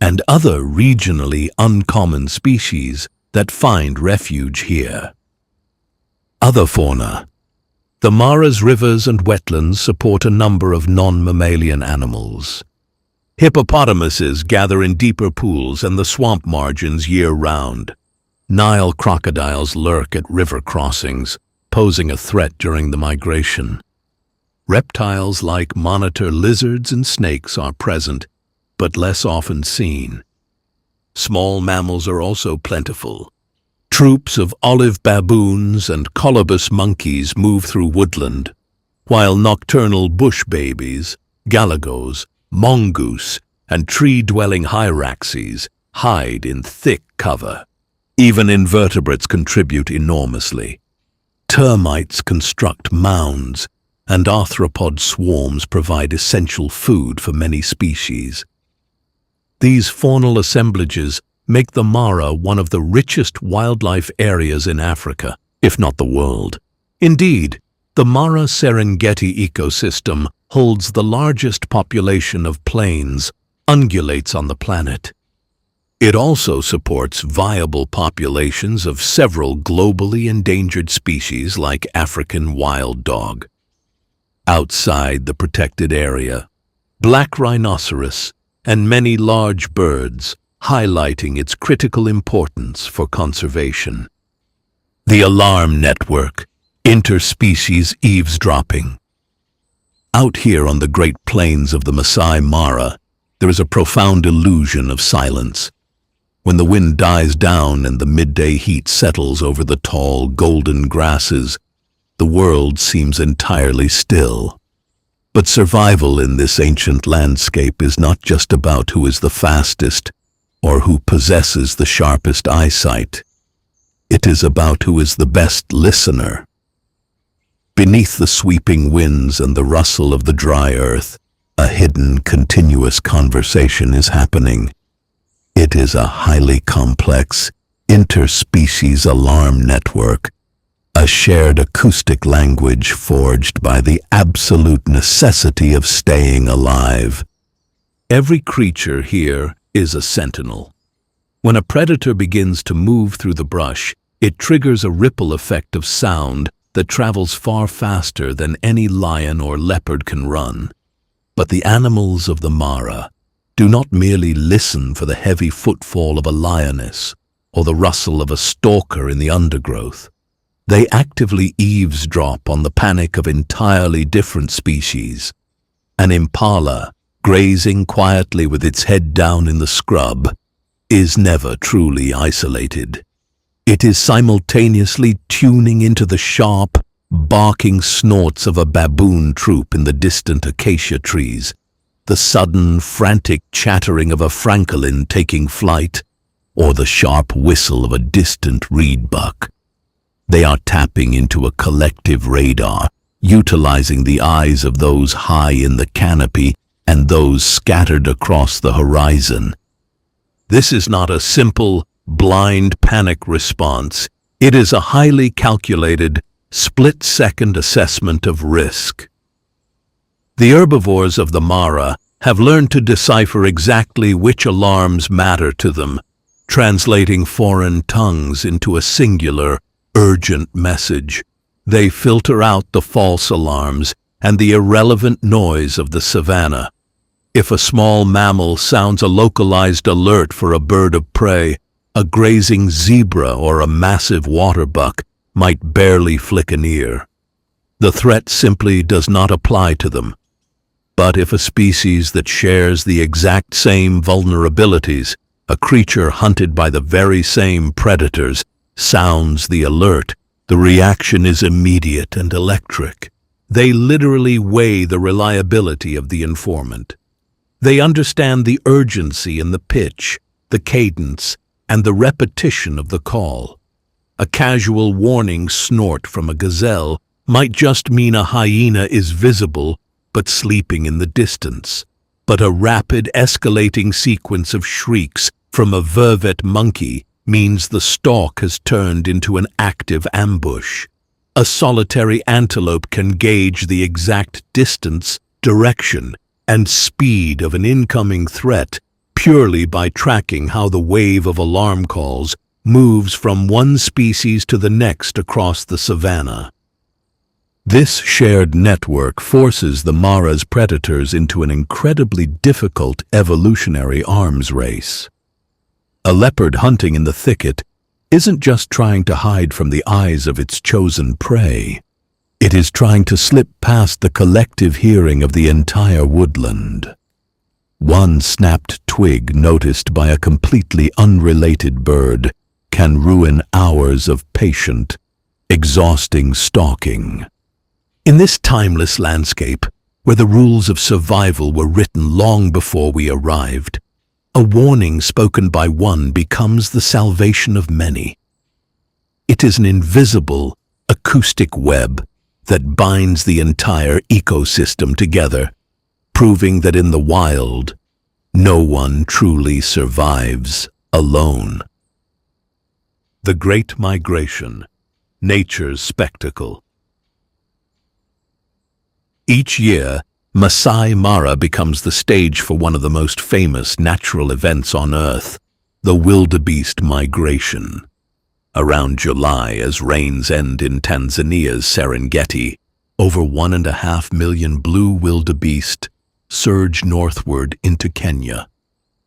and other regionally uncommon species that find refuge here. Other fauna. The Mara's rivers and wetlands support a number of non-mammalian animals. Hippopotamuses gather in deeper pools and the swamp margins year-round. Nile crocodiles lurk at river crossings, posing a threat during the migration. Reptiles like monitor lizards and snakes are present, but less often seen. Small mammals are also plentiful. Troops of olive baboons and colobus monkeys move through woodland, while nocturnal bush babies, galagos, mongoose, and tree-dwelling hyraxes hide in thick cover. Even invertebrates contribute enormously. Termites construct mounds, and arthropod swarms provide essential food for many species. These faunal assemblages make the Mara one of the richest wildlife areas in Africa, if not the world. Indeed, the Mara Serengeti ecosystem holds the largest population of plains, ungulates on the planet. It also supports viable populations of several globally endangered species like African wild dog. Outside the protected area, black rhinoceros and many large birds, highlighting its critical importance for conservation. The alarm network, interspecies eavesdropping. Out here on the Great Plains of the Masai Mara, there is a profound illusion of silence. When the wind dies down and the midday heat settles over the tall, golden grasses, the world seems entirely still. But survival in this ancient landscape is not just about who is the fastest or who possesses the sharpest eyesight. It is about who is the best listener. Beneath the sweeping winds and the rustle of the dry earth, a hidden, continuous conversation is happening. It is a highly complex, interspecies alarm network, a shared acoustic language forged by the absolute necessity of staying alive. Every creature here is a sentinel. When a predator begins to move through the brush, it triggers a ripple effect of sound that travels far faster than any lion or leopard can run. But the animals of the Mara do not merely listen for the heavy footfall of a lioness or the rustle of a stalker in the undergrowth. They actively eavesdrop on the panic of entirely different species. An impala, grazing quietly with its head down in the scrub, is never truly isolated. It is simultaneously tuning into the sharp, barking snorts of a baboon troop in the distant acacia trees, the sudden, frantic chattering of a francolin taking flight, or the sharp whistle of a distant reed buck. They are tapping into a collective radar, utilizing the eyes of those high in the canopy and those scattered across the horizon. This is not a simple, blind panic response. It is a highly calculated, split-second assessment of risk. The herbivores of the Mara have learned to decipher exactly which alarms matter to them, translating foreign tongues into a singular, urgent message. They filter out the false alarms and the irrelevant noise of the savanna. If a small mammal sounds a localized alert for a bird of prey, a grazing zebra or a massive water buck might barely flick an ear. The threat simply does not apply to them. But if a species that shares the exact same vulnerabilities, a creature hunted by the very same predators, sounds the alert, the reaction is immediate and electric. They literally weigh the reliability of the informant. They understand the urgency in the pitch, the cadence, and the repetition of the call. A casual warning snort from a gazelle might just mean a hyena is visible but sleeping in the distance. But a rapid escalating sequence of shrieks from a vervet monkey means the stalk has turned into an active ambush. A solitary antelope can gauge the exact distance, direction, and speed of an incoming threat purely by tracking how the wave of alarm calls moves from one species to the next across the savanna. This shared network forces the Mara's predators into an incredibly difficult evolutionary arms race. A leopard hunting in the thicket isn't just trying to hide from the eyes of its chosen prey. It is trying to slip past the collective hearing of the entire woodland. One snapped twig noticed by a completely unrelated bird can ruin hours of patient, exhausting stalking. In this timeless landscape, where the rules of survival were written long before we arrived, a warning spoken by one becomes the salvation of many. It is an invisible, acoustic web that binds the entire ecosystem together, proving that in the wild, No one truly survives alone. The Great Migration, nature's spectacle. Each year, Masai Mara becomes the stage for one of the most famous natural events on Earth, the wildebeest migration. Around July, as rains end in Tanzania's Serengeti, over 1.5 million blue wildebeest surge northward into Kenya.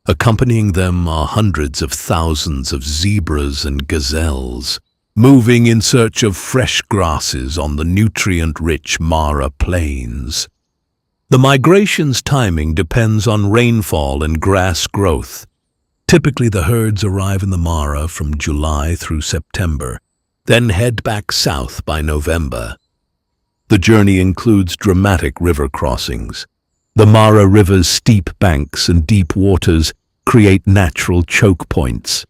Accompanying them are hundreds of thousands of zebras and gazelles, moving in search of fresh grasses on the nutrient-rich Mara plains. The migration's timing depends on rainfall and grass growth. Typically, the herds arrive in the Mara from July through September, then head back south by November. The journey includes dramatic river crossings. The Mara River's steep banks and deep waters create natural choke points.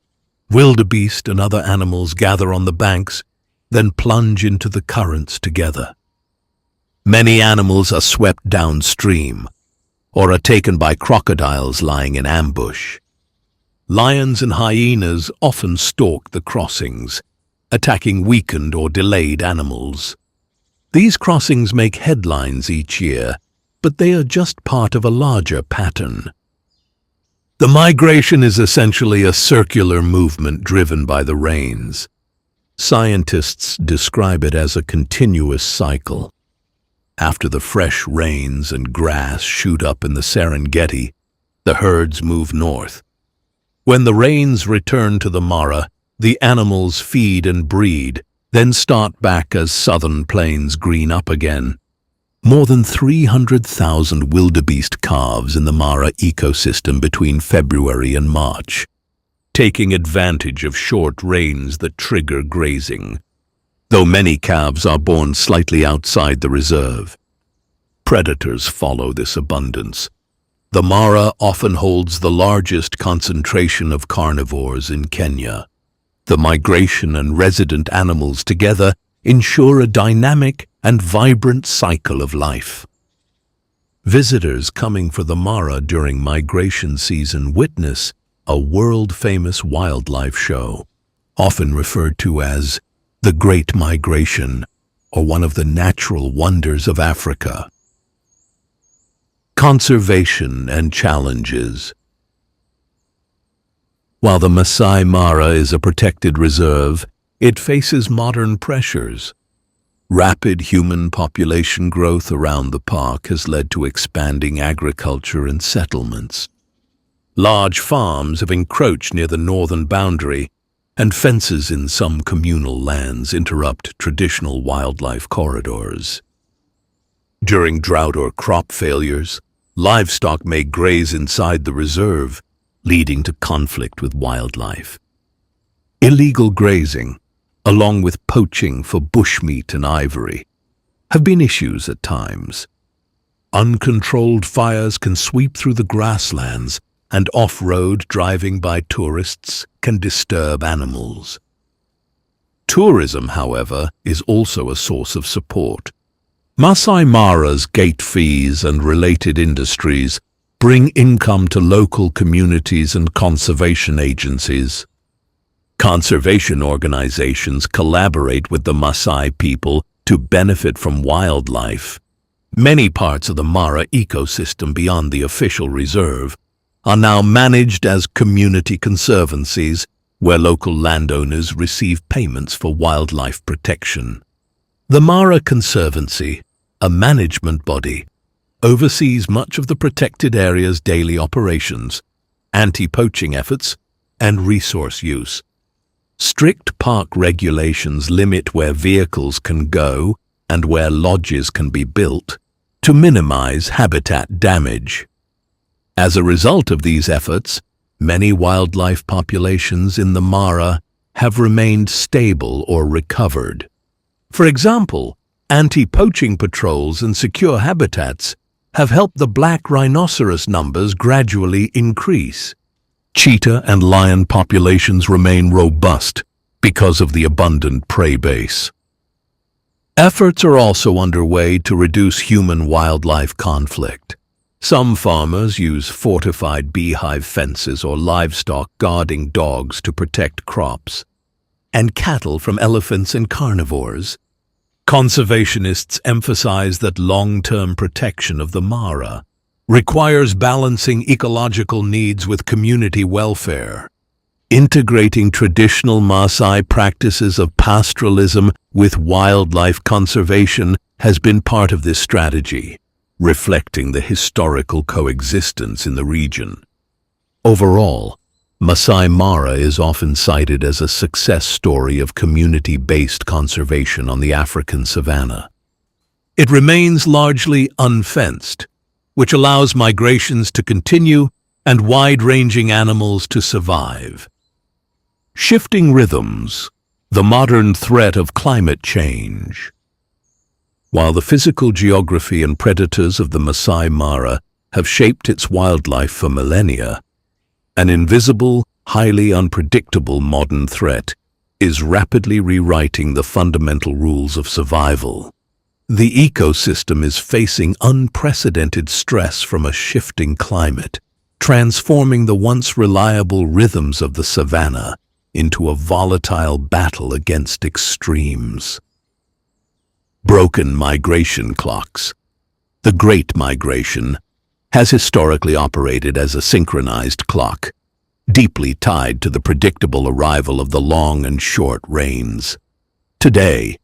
Wildebeest and other animals gather on the banks, then plunge into the currents together. Many animals are swept downstream, or are taken by crocodiles lying in ambush. Lions and hyenas often stalk the crossings, attacking weakened or delayed animals. These crossings make headlines each year, but they are just part of a larger pattern. The migration is essentially a circular movement driven by the rains. Scientists describe it as a continuous cycle. After the fresh rains and grass shoot up in the Serengeti, the herds move north. When the rains return to the Mara, the animals feed and breed, then start back as southern plains green up again. More than 300,000 wildebeest calves in the Mara ecosystem between February and March, taking advantage of short rains that trigger grazing, though many calves are born slightly outside the reserve. Predators follow this abundance. The Mara often holds the largest concentration of carnivores in Kenya. The migration and resident animals together ensure a dynamic and vibrant cycle of life. Visitors coming for the Mara during migration season witness a world-famous wildlife show, often referred to as the Great Migration, or one of the natural wonders of Africa. Conservation and challenges. While the Masai Mara is a protected reserve, it faces modern pressures. Rapid human population growth around the park has led to expanding agriculture and settlements. Large farms have encroached near the northern boundary, and fences in some communal lands interrupt traditional wildlife corridors. During drought or crop failures, livestock may graze inside the reserve, leading to conflict with wildlife. Illegal grazing, along with poaching for bushmeat and ivory, have been issues at times. Uncontrolled fires can sweep through the grasslands, and off-road driving by tourists can disturb animals. Tourism, however, is also a source of support. Masai Mara's gate fees and related industries bring income to local communities and conservation agencies. Conservation organizations collaborate with the Maasai people to benefit from wildlife. Many parts of the Mara ecosystem beyond the official reserve are now managed as community conservancies, where local landowners receive payments for wildlife protection. The Mara Conservancy, a management body, oversees much of the protected area's daily operations, anti-poaching efforts, and resource use. Strict park regulations limit where vehicles can go and where lodges can be built to minimize habitat damage. As a result of these efforts, many wildlife populations in the Mara have remained stable or recovered. For example, anti-poaching patrols and secure habitats have helped the black rhinoceros numbers gradually increase. Cheetah and lion populations remain robust because of the abundant prey base. Efforts are also underway to reduce human-wildlife conflict. Some farmers use fortified beehive fences or livestock guarding dogs to protect crops, and cattle from elephants and carnivores. Conservationists emphasize that long-term protection of the Mara requires balancing ecological needs with community welfare. Integrating traditional Maasai practices of pastoralism with wildlife conservation has been part of this strategy, reflecting the historical coexistence in the region. Overall, Masai Mara is often cited as a success story of community-based conservation on the African savanna. It remains largely unfenced, which allows migrations to continue and wide-ranging animals to survive. Shifting rhythms, the modern threat of climate change. While the physical geography and predators of the Masai Mara have shaped its wildlife for millennia, an invisible, highly unpredictable modern threat is rapidly rewriting the fundamental rules of survival. The ecosystem is facing unprecedented stress from a shifting climate, transforming the once reliable rhythms of the savanna into a volatile battle against extremes. Broken migration clocks. The Great Migration has historically operated as a synchronized clock, deeply tied to the predictable arrival of the long and short rains. Today,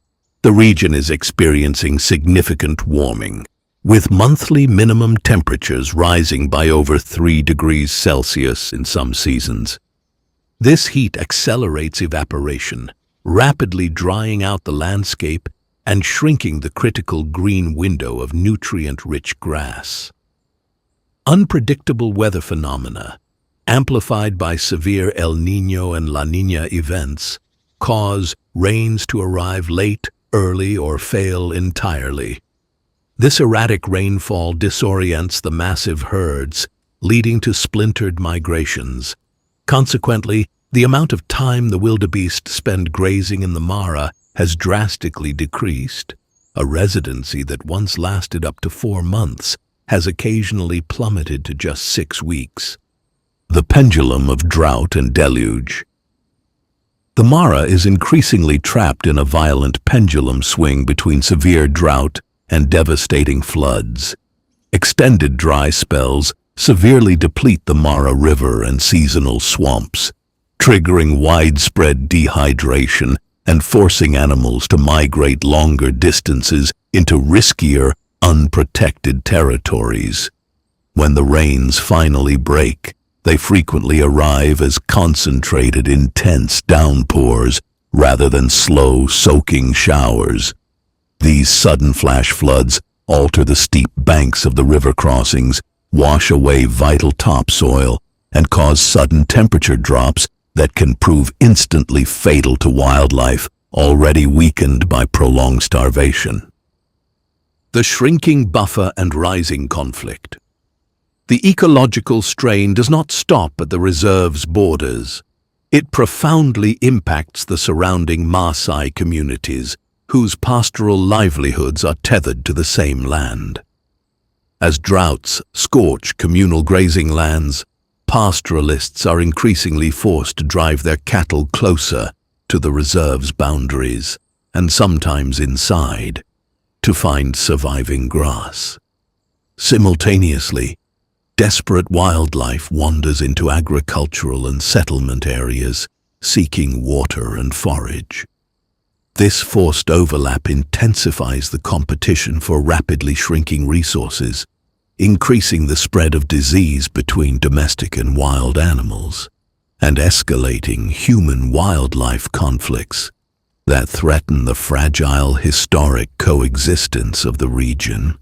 the region is experiencing significant warming, with monthly minimum temperatures rising by over 3 degrees Celsius in some seasons. This heat accelerates evaporation, rapidly drying out the landscape and shrinking the critical green window of nutrient-rich grass. Unpredictable weather phenomena, amplified by severe El Niño and La Niña events, cause rains to arrive late, early, or fail entirely. This erratic rainfall disorients the massive herds, leading to splintered migrations. Consequently, the amount of time the wildebeest spend grazing in the Mara has drastically decreased. A residency that once lasted up to 4 months has occasionally plummeted to just 6 weeks. The pendulum of drought and deluge. The Mara is increasingly trapped in a violent pendulum swing between severe drought and devastating floods. Extended dry spells severely deplete the Mara River and seasonal swamps, triggering widespread dehydration and forcing animals to migrate longer distances into riskier, unprotected territories. When the rains finally break, they frequently arrive as concentrated, intense downpours rather than slow, soaking showers. These sudden flash floods alter the steep banks of the river crossings, wash away vital topsoil, and cause sudden temperature drops that can prove instantly fatal to wildlife already weakened by prolonged starvation. The shrinking buffer and rising conflict. The ecological strain does not stop at the reserve's borders. It profoundly impacts the surrounding Maasai communities, whose pastoral livelihoods are tethered to the same land. As droughts scorch communal grazing lands, pastoralists are increasingly forced to drive their cattle closer to the reserve's boundaries, and sometimes inside, to find surviving grass. Simultaneously, desperate wildlife wanders into agricultural and settlement areas, seeking water and forage. This forced overlap intensifies the competition for rapidly shrinking resources, increasing the spread of disease between domestic and wild animals, and escalating human-wildlife conflicts that threaten the fragile historic coexistence of the region.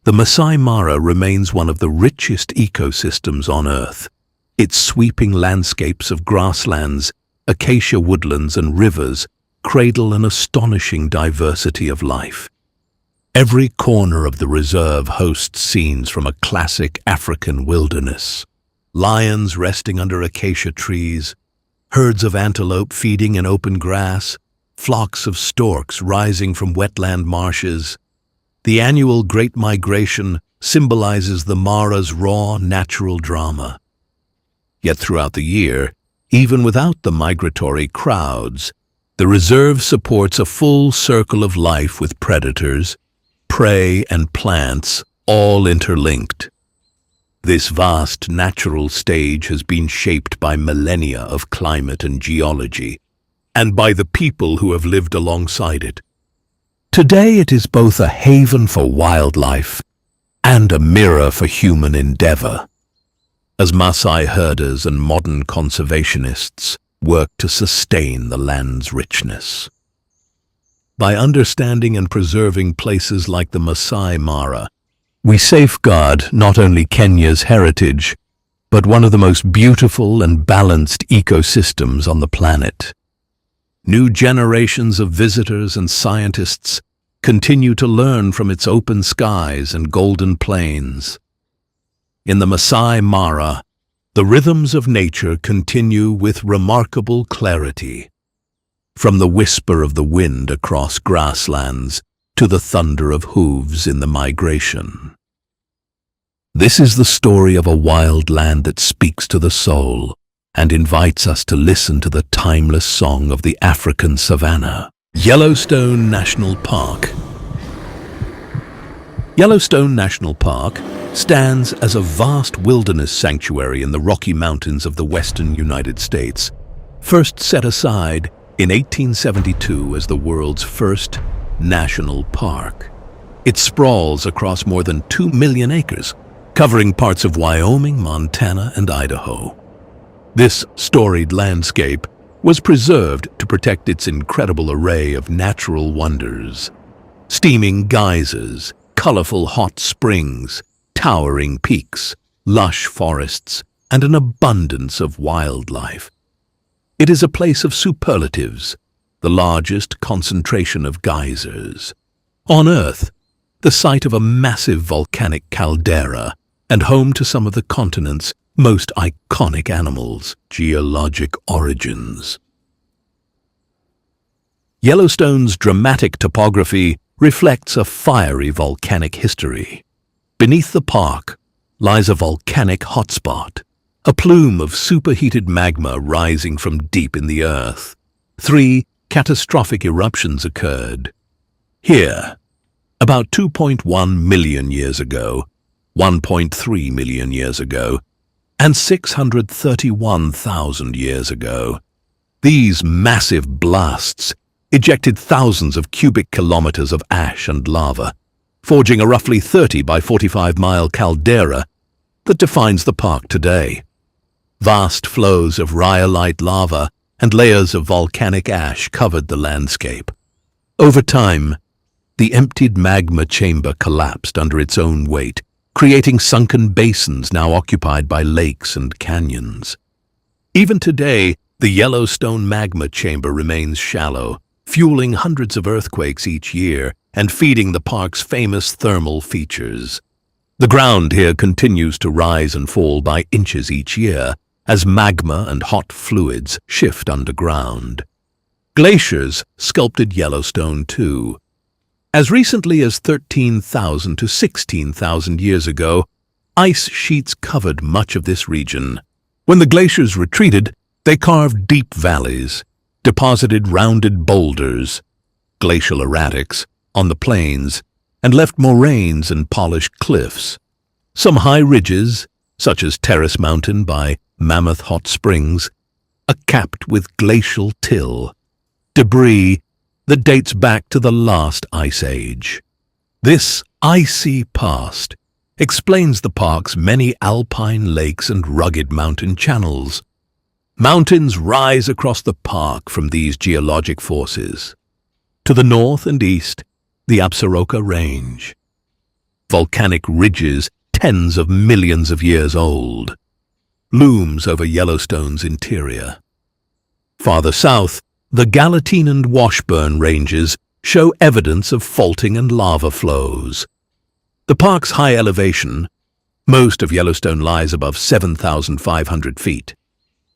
The Masai Mara remains one of the richest ecosystems on Earth. Its sweeping landscapes of grasslands, acacia woodlands, and rivers cradle an astonishing diversity of life. Every corner of the reserve hosts scenes from a classic African wilderness. Lions resting under acacia trees, herds of antelope feeding in open grass, flocks of storks rising from wetland marshes. The annual Great Migration symbolizes the Mara's raw natural drama. Yet throughout the year, even without the migratory crowds, the reserve supports a full circle of life with predators, prey, and plants, all interlinked. This vast natural stage has been shaped by millennia of climate and geology, and by the people who have lived alongside it. Today it is both a haven for wildlife and a mirror for human endeavor, as Maasai herders and modern conservationists work to sustain the land's richness. By understanding and preserving places like the Masai Mara, we safeguard not only Kenya's heritage, but one of the most beautiful and balanced ecosystems on the planet. New generations of visitors and scientists continue to learn from its open skies and golden plains. In the Masai Mara, the rhythms of nature continue with remarkable clarity. From the whisper of the wind across grasslands to the thunder of hooves in the migration. This is the story of a wild land that speaks to the soul and invites us to listen to the timeless song of the African savanna. Yellowstone National Park. Yellowstone National Park stands as a vast wilderness sanctuary in the Rocky Mountains of the western United States, first set aside in 1872 as the world's first national park. It sprawls across more than 2 million acres, covering parts of Wyoming, Montana, and Idaho. This storied landscape was preserved to protect its incredible array of natural wonders. Steaming geysers, colorful hot springs, towering peaks, lush forests, and an abundance of wildlife. It is a place of superlatives, the largest concentration of geysers on Earth, the site of a massive volcanic caldera, and home to some of the continent's most iconic animals. Geologic origins. Yellowstone's dramatic topography reflects a fiery volcanic history. Beneath the park lies a volcanic hotspot, a plume of superheated magma rising from deep in the earth. 3 catastrophic eruptions occurred here about 2.1 million years ago, 1.3 million years ago, and 631,000 years ago. These massive blasts ejected thousands of cubic kilometers of ash and lava, forging a roughly 30 by 45-mile caldera that defines the park today. Vast flows of rhyolite lava and layers of volcanic ash covered the landscape. Over time, the emptied magma chamber collapsed under its own weight, creating sunken basins now occupied by lakes and canyons. Even today, the Yellowstone magma chamber remains shallow, fueling hundreds of earthquakes each year and feeding the park's famous thermal features. The ground here continues to rise and fall by inches each year as magma and hot fluids shift underground. Glaciers sculpted Yellowstone too. As recently as 13,000 to 16,000 years ago, ice sheets covered much of this region. When the glaciers retreated, they carved deep valleys, deposited rounded boulders, glacial erratics, on the plains, and left moraines and polished cliffs. Some high ridges, such as Terrace Mountain by Mammoth Hot Springs, are capped with glacial till, debris that dates back to the last ice age. This icy past explains the park's many alpine lakes and rugged mountain channels. Mountains rise across the park from these geologic forces. To the north and east, the Absaroka Range. Volcanic ridges tens of millions of years old, looms over Yellowstone's interior. Farther south, the Gallatin and Washburn ranges show evidence of faulting and lava flows. The park's high elevation, most of Yellowstone lies above 7,500 feet,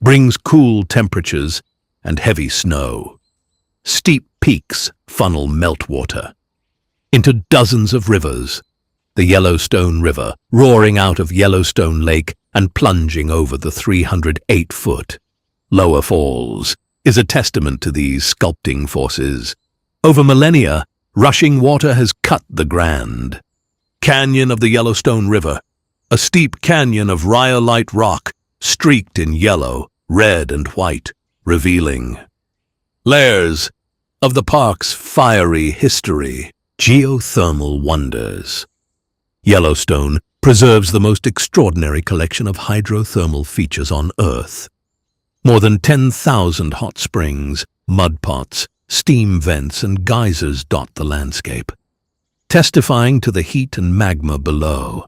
brings cool temperatures and heavy snow. Steep peaks funnel meltwater into dozens of rivers, the Yellowstone River, roaring out of Yellowstone Lake and plunging over the 308-foot Lower Falls, is a testament to these sculpting forces. Over millennia, rushing water has cut the Grand Canyon of the Yellowstone River, a steep canyon of rhyolite rock streaked in yellow, red, and white, revealing layers of the park's fiery history. Geothermal wonders. Yellowstone preserves the most extraordinary collection of hydrothermal features on Earth. More than 10,000 hot springs, mud pots, steam vents, and geysers dot the landscape, testifying to the heat and magma below.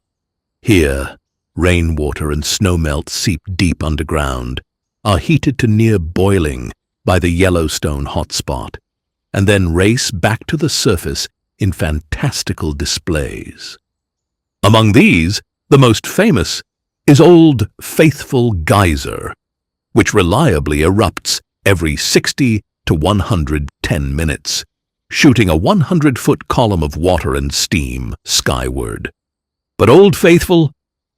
Here, rainwater and snowmelt seep deep underground, are heated to near boiling by the Yellowstone hotspot, and then race back to the surface in fantastical displays. Among these, the most famous is Old Faithful Geyser, which reliably erupts every 60 to 110 minutes, shooting a 100-foot column of water and steam skyward. But Old Faithful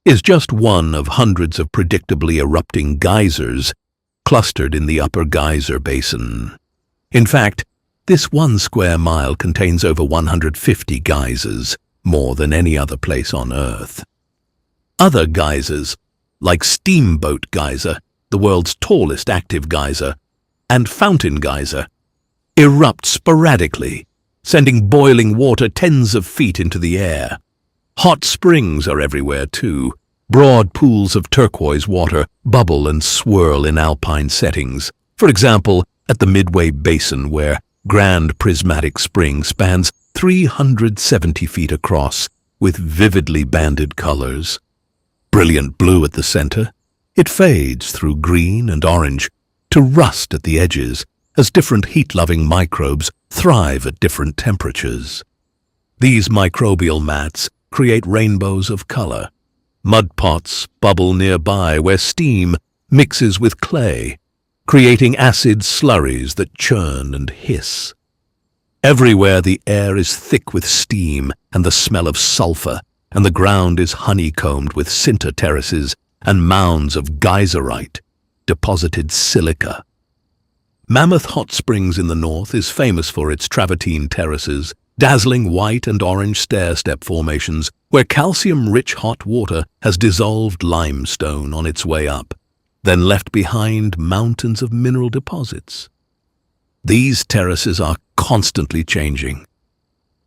is just one of hundreds of predictably erupting geysers clustered in the Upper Geyser Basin. In fact, this 1 square mile contains over 150 geysers, more than any other place on Earth. Other geysers, like Steamboat Geyser, the world's tallest active geyser, and Fountain Geyser, erupt sporadically, sending boiling water tens of feet into the air. Hot springs are everywhere too. Broad pools of turquoise water bubble and swirl in alpine settings. For example, at the Midway Basin, where Grand Prismatic Spring spans 370 feet across with vividly banded colors. Brilliant blue at the center, it fades through green and orange to rust at the edges as different heat-loving microbes thrive at different temperatures. These microbial mats create rainbows of color. Mud pots bubble nearby where steam mixes with clay, creating acid slurries that churn and hiss. Everywhere the air is thick with steam and the smell of sulfur, and the ground is honeycombed with sinter terraces and mounds of geyserite, deposited silica. Mammoth Hot Springs in the north is famous for its travertine terraces, dazzling white and orange stair-step formations where calcium-rich hot water has dissolved limestone on its way up, then left behind mountains of mineral deposits. These terraces are constantly changing.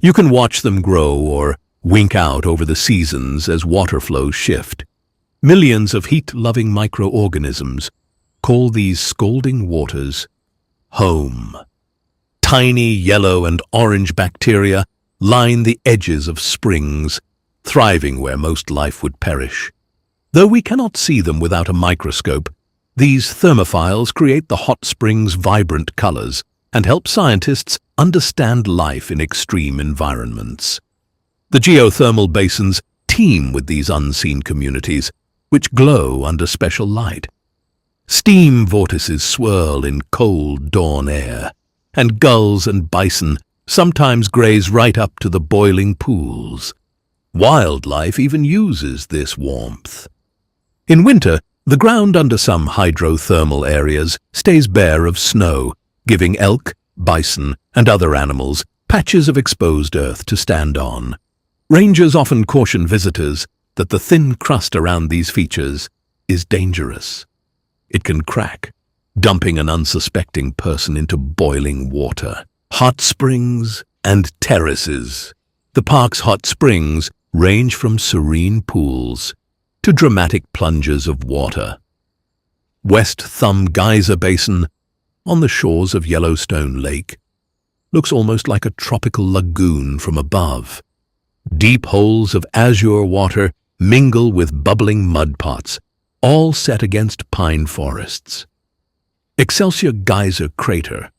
You can watch them grow or wink out over the seasons as water flows shift. Millions of heat-loving microorganisms call these scalding waters home. Tiny yellow and orange bacteria line the edges of springs, thriving where most life would perish. Though we cannot see them without a microscope, these thermophiles create the hot springs' vibrant colors and help scientists understand life in extreme environments. The geothermal basins teem with these unseen communities, which glow under special light. Steam vortices swirl in cold dawn air, and gulls and bison sometimes graze right up to the boiling pools. Wildlife even uses this warmth. In winter, the ground under some hydrothermal areas stays bare of snow, giving elk, bison, and other animals patches of exposed earth to stand on. Rangers often caution visitors that the thin crust around these features is dangerous. It can crack, dumping an unsuspecting person into boiling water. Hot springs and terraces. The park's hot springs range from serene pools to dramatic plunges of water. West Thumb Geyser Basin, on the shores of Yellowstone Lake, looks almost like a tropical lagoon from above. Deep holes of azure water mingle with bubbling mud pots, all set against pine forests. Excelsior Geyser Crater,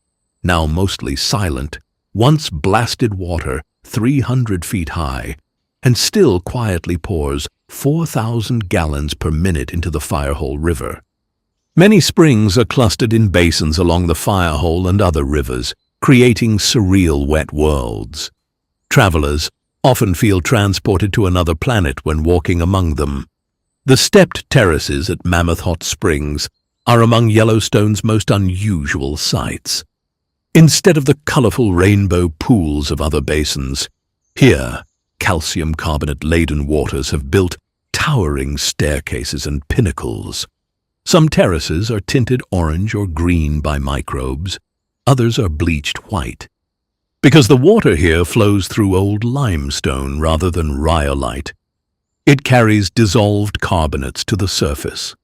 now mostly silent, once blasted water 300 feet high and still quietly pours 4,000 gallons per minute into the Firehole River. Many springs are clustered in basins along the Firehole and other rivers, creating surreal wet worlds. Travelers, often feel transported to another planet when walking among them. The stepped terraces at Mammoth Hot Springs are among Yellowstone's most unusual sights. Instead of the colorful rainbow pools of other basins, here, calcium carbonate-laden waters have built towering staircases and pinnacles. Some terraces are tinted orange or green by microbes, others are bleached white. Because the water here flows through old limestone rather than rhyolite, it carries dissolved carbonates to the surface.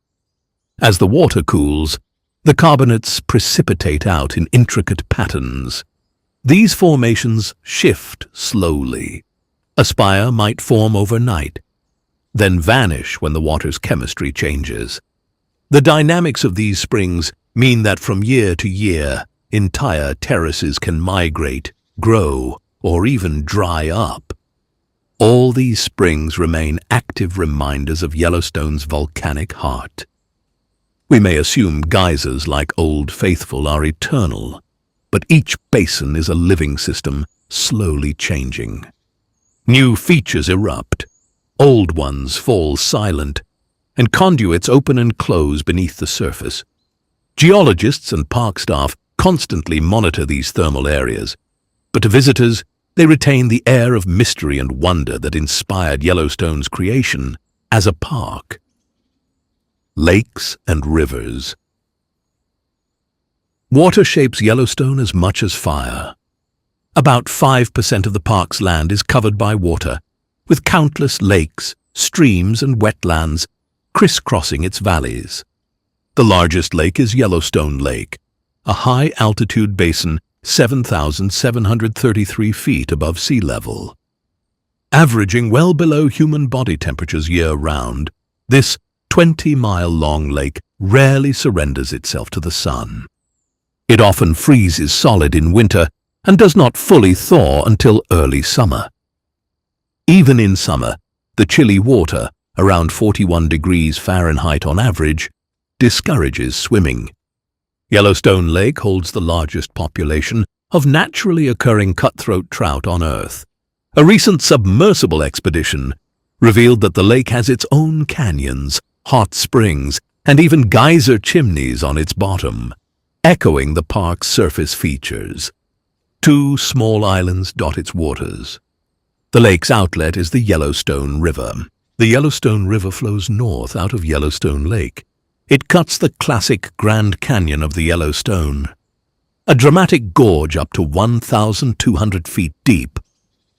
As the water cools, the carbonates precipitate out in intricate patterns. These formations shift slowly. A spire might form overnight, then vanish when the water's chemistry changes. The dynamics of these springs mean that from year to year, entire terraces can migrate, grow, or even dry up. All these springs remain active reminders of Yellowstone's volcanic heart. We may assume geysers like Old Faithful are eternal, but each basin is a living system slowly changing. New features erupt, old ones fall silent, and conduits open and close beneath the surface. Geologists and park staff constantly monitor these thermal areas, but to visitors, they retain the air of mystery and wonder that inspired Yellowstone's creation as a park. Lakes and rivers. Water shapes Yellowstone as much as fire. About 5% of the park's land is covered by water, with countless lakes, streams, and wetlands crisscrossing its valleys. The largest lake is Yellowstone Lake, a high-altitude basin 7,733 feet above sea level. Averaging well below human body temperatures year-round, this 20-mile-long lake rarely surrenders itself to the sun. It often freezes solid in winter and does not fully thaw until early summer. Even in summer, the chilly water, around 41 degrees Fahrenheit on average, discourages swimming. Yellowstone Lake holds the largest population of naturally occurring cutthroat trout on Earth. A recent submersible expedition revealed that the lake has its own canyons, hot springs, and even geyser chimneys on its bottom, echoing the park's surface features. 2 small islands dot its waters. The lake's outlet is the Yellowstone River. The Yellowstone River flows north out of Yellowstone Lake. It cuts the classic Grand Canyon of the Yellowstone, a dramatic gorge up to 1,200 feet deep,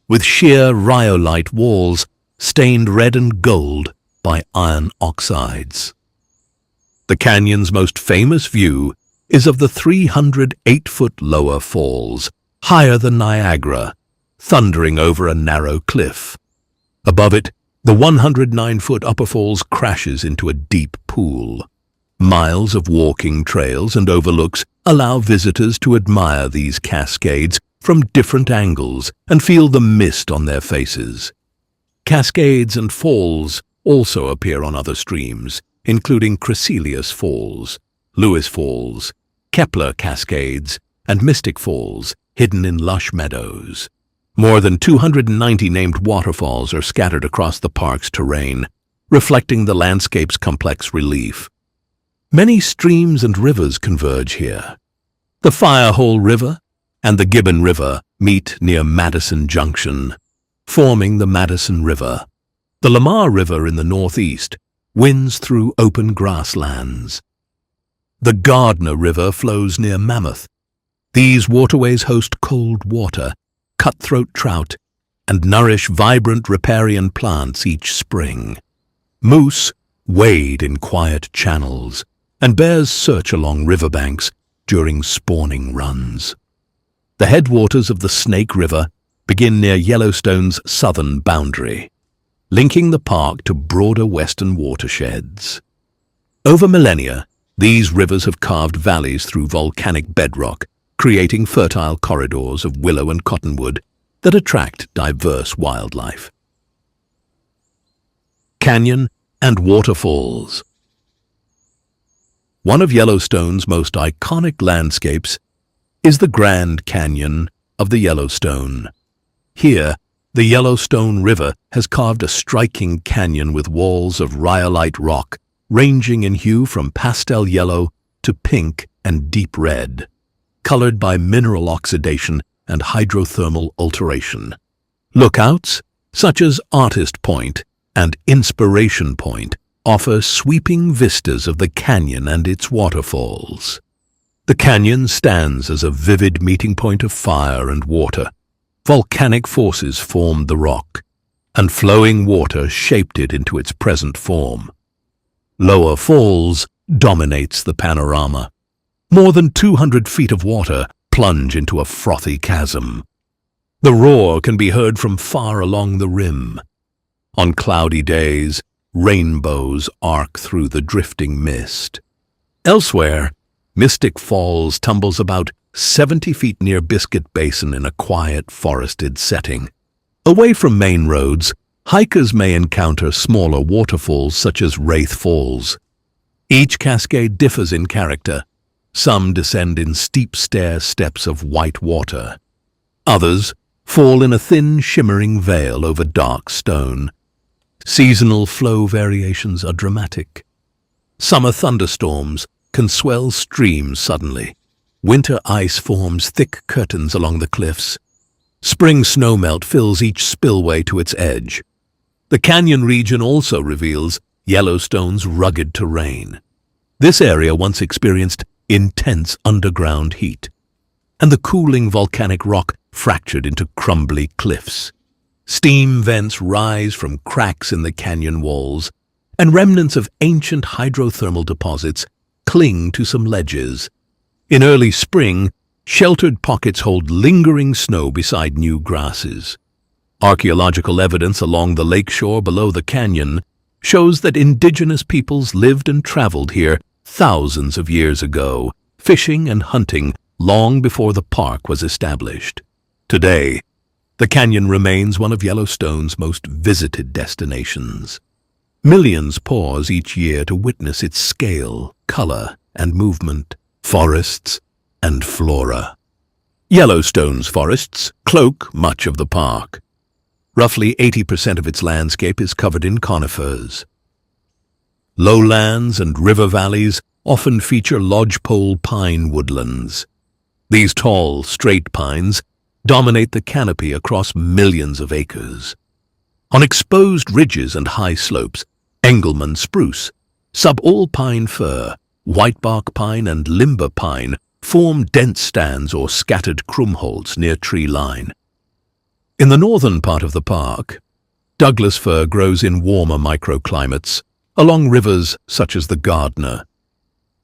with sheer rhyolite walls stained red and gold by iron oxides. The canyon's most famous view is of the 308-foot Lower Falls, higher than Niagara, thundering over a narrow cliff. Above it, the 109-foot Upper Falls crashes into a deep pool. Miles of walking trails and overlooks allow visitors to admire these cascades from different angles and feel the mist on their faces. Cascades and falls also appear on other streams, including Cressilius Falls, Lewis Falls, Kepler Cascades, and Mystic Falls, hidden in lush meadows. More than 290 named waterfalls are scattered across the park's terrain, reflecting the landscape's complex relief. Many streams and rivers converge here. The Firehole River and the Gibbon River meet near Madison Junction, forming the Madison River. The Lamar River in the northeast winds through open grasslands. The Gardner River flows near Mammoth. These waterways host cold water, cutthroat trout, and nourish vibrant riparian plants each spring. Moose wade in quiet channels, and bears search along riverbanks during spawning runs. The headwaters of the Snake River begin near Yellowstone's southern boundary, linking the park to broader western watersheds. Over millennia, these rivers have carved valleys through volcanic bedrock, creating fertile corridors of willow and cottonwood that attract diverse wildlife. Canyon and waterfalls. One of Yellowstone's most iconic landscapes is the Grand Canyon of the Yellowstone. Here, The Yellowstone River has carved a striking canyon with walls of rhyolite rock, ranging in hue from pastel yellow to pink and deep red, colored by mineral oxidation and hydrothermal alteration. Lookouts, such as Artist Point and Inspiration Point, offer sweeping vistas of the canyon and its waterfalls. The canyon stands as a vivid meeting point of fire and water. Volcanic forces formed the rock, and flowing water shaped it into its present form. Lower Falls dominates the panorama. More than 200 feet of water plunge into a frothy chasm. The roar can be heard from far along the rim. On cloudy days, rainbows arc through the drifting mist. Elsewhere, Mystic Falls tumbles about 70 feet near Biscuit Basin in a quiet, forested setting. Away from main roads, hikers may encounter smaller waterfalls such as Wraith Falls. Each cascade differs in character. Some descend in steep stair steps of white water. Others fall in a thin, shimmering veil over dark stone. Seasonal flow variations are dramatic. Summer thunderstorms can swell streams suddenly. Winter ice forms thick curtains along the cliffs. Spring snowmelt fills each spillway to its edge. The canyon region also reveals Yellowstone's rugged terrain. This area once experienced intense underground heat, and the cooling volcanic rock fractured into crumbly cliffs. Steam vents rise from cracks in the canyon walls, and remnants of ancient hydrothermal deposits cling to some ledges. In early spring, sheltered pockets hold lingering snow beside new grasses. Archaeological evidence along the lakeshore below the canyon shows that indigenous peoples lived and traveled here thousands of years ago, fishing and hunting long before the park was established. Today, the canyon remains one of Yellowstone's most visited destinations. Millions pause each year to witness its scale, color, and movement, forests and flora. Yellowstone's forests cloak much of the park. Roughly 80% of its landscape is covered in conifers. Lowlands and river valleys often feature lodgepole pine woodlands. These tall, straight pines dominate the canopy across millions of acres. On exposed ridges and high slopes, Engelmann spruce, subalpine fir, whitebark pine and limber pine form dense stands or scattered krumholz near tree line. In the northern part of the park, Douglas fir grows in warmer microclimates along rivers such as the Gardner.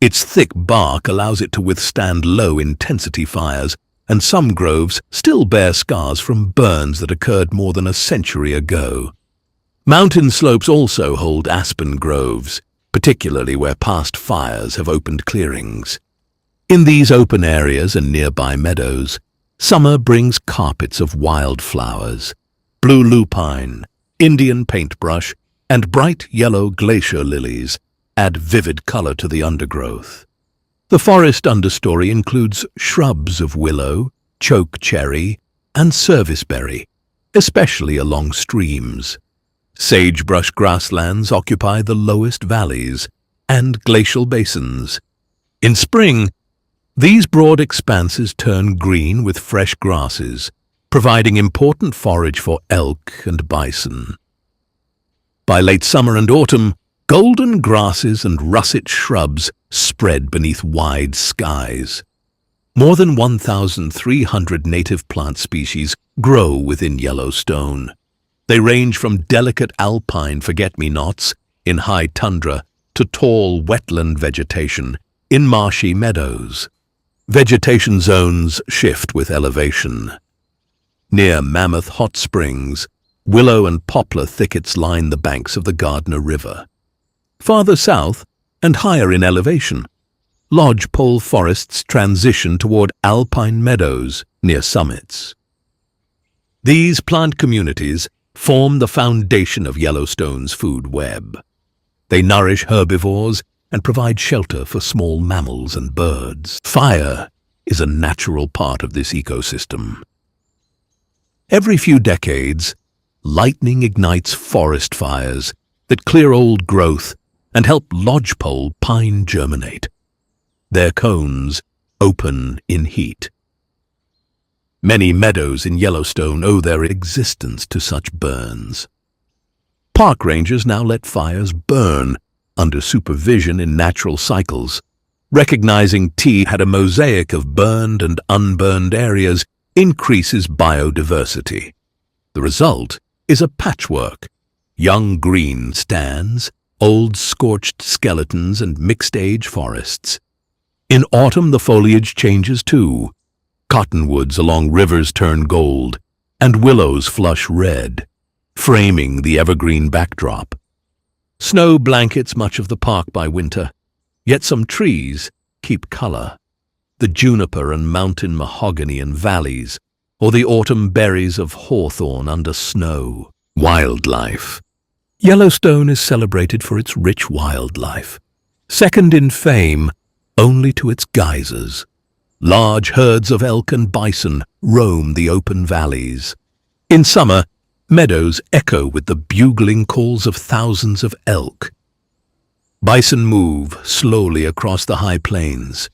Its thick bark allows it to withstand low-intensity fires, and some groves still bear scars from burns that occurred more than a century ago. Mountain slopes also hold aspen groves, particularly where past fires have opened clearings. In these open areas and nearby meadows, summer brings carpets of wildflowers. Blue lupine, Indian paintbrush, and bright yellow glacier lilies add vivid color to the undergrowth. The forest understory includes shrubs of willow, choke cherry, and serviceberry, especially along streams. Sagebrush grasslands occupy the lowest valleys and glacial basins. In spring, these broad expanses turn green with fresh grasses, providing important forage for elk and bison. By late summer and autumn, golden grasses and russet shrubs spread beneath wide skies. More than 1,300 native plant species grow within Yellowstone. They range from delicate alpine forget-me-nots in high tundra to tall wetland vegetation in marshy meadows. Vegetation zones shift with elevation. Near Mammoth Hot Springs, willow and poplar thickets line the banks of the Gardner River. Farther south, and higher in elevation, lodgepole forests transition toward alpine meadows near summits. These plant communities form the foundation of Yellowstone's food web. They nourish herbivores and provide shelter for small mammals and birds. Fire is a natural part of this ecosystem. Every few decades, lightning ignites forest fires that clear old growth and help lodgepole pine germinate. Their cones open in heat. Many meadows in Yellowstone owe their existence to such burns. Park rangers now let fires burn under supervision in natural cycles. Recognizing T had a mosaic of burned and unburned areas increases biodiversity. The result is a patchwork: young green stands, old scorched skeletons, and mixed-age forests. In autumn, the foliage changes too. Cottonwoods along rivers turn gold, and willows flush red, framing the evergreen backdrop. Snow blankets much of the park by winter, yet some trees keep color. The juniper and mountain mahogany in valleys, or the autumn berries of hawthorn under snow. Wildlife. Yellowstone is celebrated for its rich wildlife, second in fame only to its geysers. Large herds of elk and bison roam the open valleys. In summer, meadows echo with the bugling calls of thousands of elk. Bison move slowly across the high plains,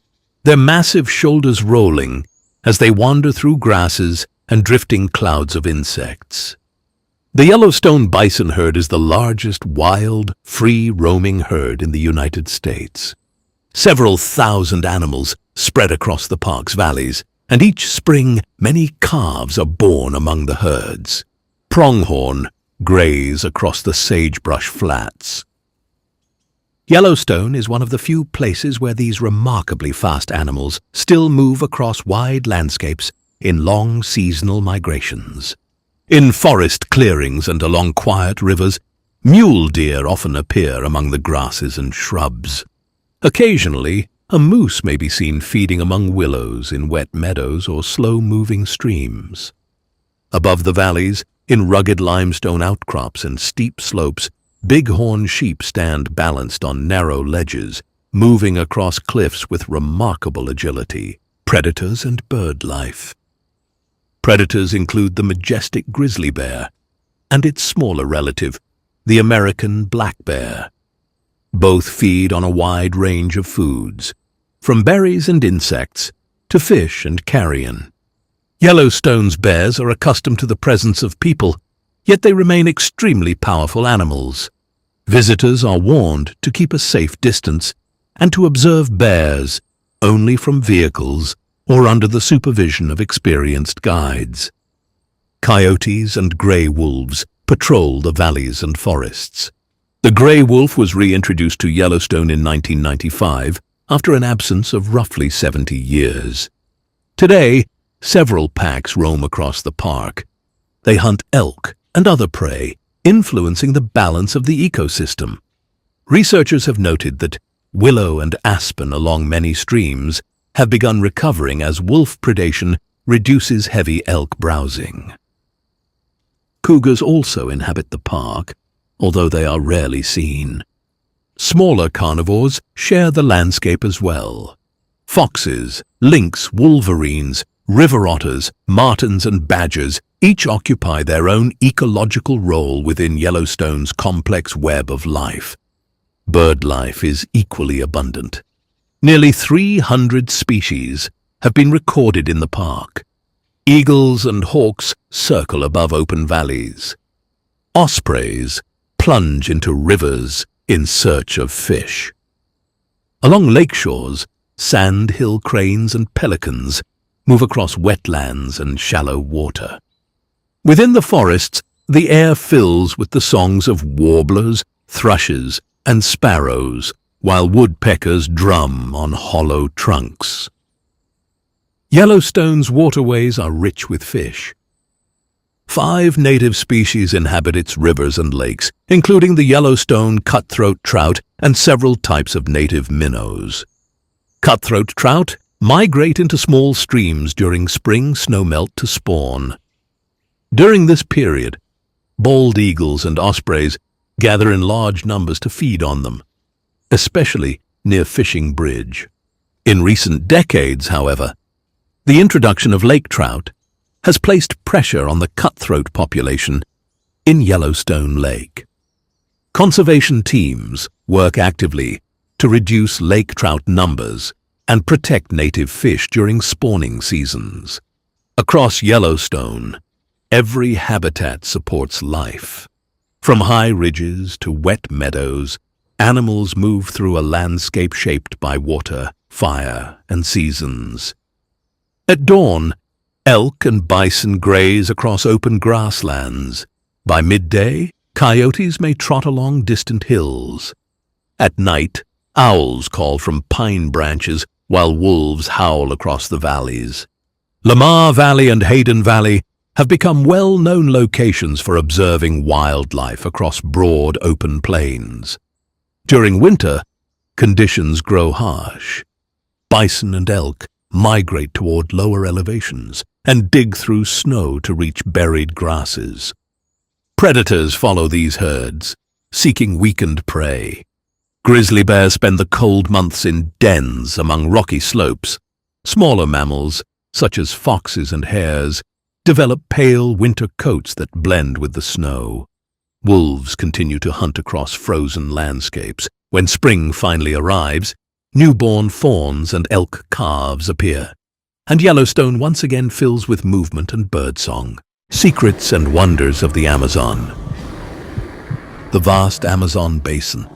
their massive shoulders rolling as they wander through grasses and drifting clouds of insects. The Yellowstone bison herd is the largest wild, free-roaming herd in the United States. Several thousand animals spread across the park's valleys, and each spring many calves are born among the herds. Pronghorn graze across the sagebrush flats. Yellowstone is one of the few places where these remarkably fast animals still move across wide landscapes in long seasonal migrations. In forest clearings and along quiet rivers, mule deer often appear among the grasses and shrubs. Occasionally, a moose may be seen feeding among willows in wet meadows or slow-moving streams. Above the valleys, in rugged limestone outcrops and steep slopes, bighorn sheep stand balanced on narrow ledges, moving across cliffs with remarkable agility. Predators and bird life. Predators include the majestic grizzly bear and its smaller relative, the American black bear. Both feed on a wide range of foods, from berries and insects to fish and carrion. Yellowstone's bears are accustomed to the presence of people, yet they remain extremely powerful animals. Visitors are warned to keep a safe distance and to observe bears only from vehicles or under the supervision of experienced guides. Coyotes and gray wolves patrol the valleys and forests. The gray wolf was reintroduced to Yellowstone in 1995 after an absence of roughly 70 years. Today, several packs roam across the park. They hunt elk and other prey, influencing the balance of the ecosystem. Researchers have noted that willow and aspen along many streams have begun recovering as wolf predation reduces heavy elk browsing. Cougars also inhabit the park, although they are rarely seen. Smaller carnivores share the landscape as well. Foxes, lynx, wolverines, river otters, martens, and badgers each occupy their own ecological role within Yellowstone's complex web of life. Bird life is equally abundant. Nearly 300 species have been recorded in the park. Eagles and hawks circle above open valleys. Ospreys plunge into rivers in search of fish. Along lakeshores, sandhill cranes and pelicans move across wetlands and shallow water. Within the forests, the air fills with the songs of warblers, thrushes, and sparrows, while woodpeckers drum on hollow trunks. Yellowstone's waterways are rich with fish. 5 native species inhabit its rivers and lakes, including the Yellowstone cutthroat trout and several types of native minnows. Cutthroat trout migrate into small streams during spring snowmelt to spawn. During this period, bald eagles and ospreys gather in large numbers to feed on them, especially near Fishing Bridge. In recent decades, however, the introduction of lake trout has placed pressure on the cutthroat population, in Yellowstone Lake. Conservation teams work actively to reduce lake trout numbers and protect native fish during spawning seasons. Across Yellowstone, every habitat supports life. From high ridges to wet meadows, animals move through a landscape shaped by water, fire, and seasons. At dawn, elk and bison graze across open grasslands. By midday, coyotes may trot along distant hills. At night, owls call from pine branches while wolves howl across the valleys. Lamar Valley and Hayden Valley have become well-known locations for observing wildlife across broad open plains. During winter, conditions grow harsh. Bison and elk migrate toward lower elevations and dig through snow to reach buried grasses. Predators follow these herds, seeking weakened prey. Grizzly bears spend the cold months in dens among rocky slopes. Smaller mammals, such as foxes and hares, develop pale winter coats that blend with the snow. Wolves continue to hunt across frozen landscapes. When spring finally arrives, newborn fawns and elk calves appear, and Yellowstone once again fills with movement and birdsong. Secrets and wonders of the Amazon. The vast Amazon basin.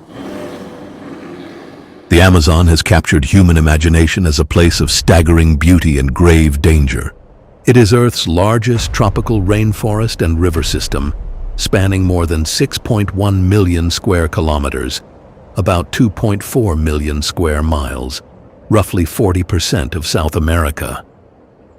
The Amazon has captured human imagination as a place of staggering beauty and grave danger. It is Earth's largest tropical rainforest and river system, spanning more than 6.1 million square kilometers, about 2.4 million square miles, roughly 40% of South America.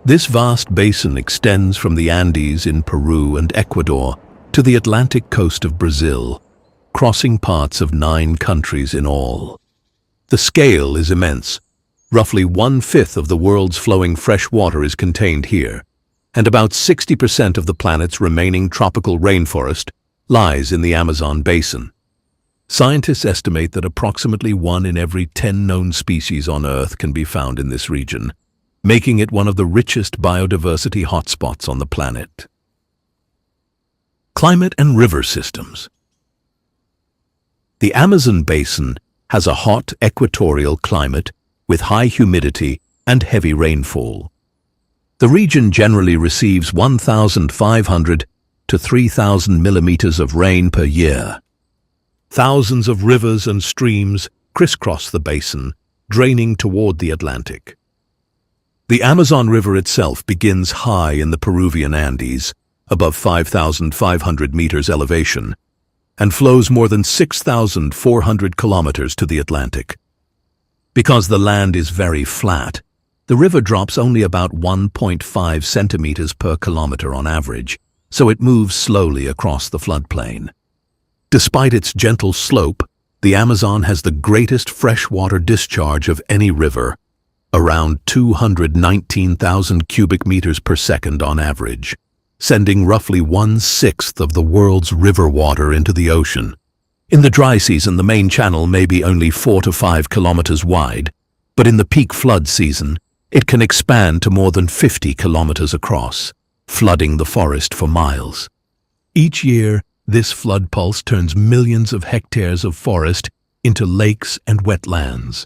This vast basin extends from the Andes in Peru and Ecuador to the Atlantic coast of Brazil, crossing parts of 9 countries in all. The scale is immense. Roughly 1/5 of the world's flowing fresh water is contained here, and about 60% of the planet's remaining tropical rainforest lies in the Amazon basin. Scientists estimate that approximately 1 in every 10 known species on Earth can be found in this region, making it one of the richest biodiversity hotspots on the planet. Climate and river systems. The Amazon basin has a hot equatorial climate with high humidity and heavy rainfall. The region generally receives 1,500 to 3,000 millimeters of rain per year. Thousands of rivers and streams crisscross the basin, draining toward the Atlantic. The Amazon River itself begins high in the Peruvian Andes, above 5,500 meters elevation, and flows more than 6,400 kilometers to the Atlantic. Because the land is very flat, the river drops only about 1.5 centimeters per kilometer on average, so it moves slowly across the floodplain. Despite its gentle slope, the Amazon has the greatest freshwater discharge of any river, around 219,000 cubic meters per second on average, sending roughly 1/6 of the world's river water into the ocean. In the dry season, the main channel may be only 4 to 5 kilometers wide, but in the peak flood season, it can expand to more than 50 kilometers across, flooding the forest for miles. Each year, this flood pulse turns millions of hectares of forest into lakes and wetlands,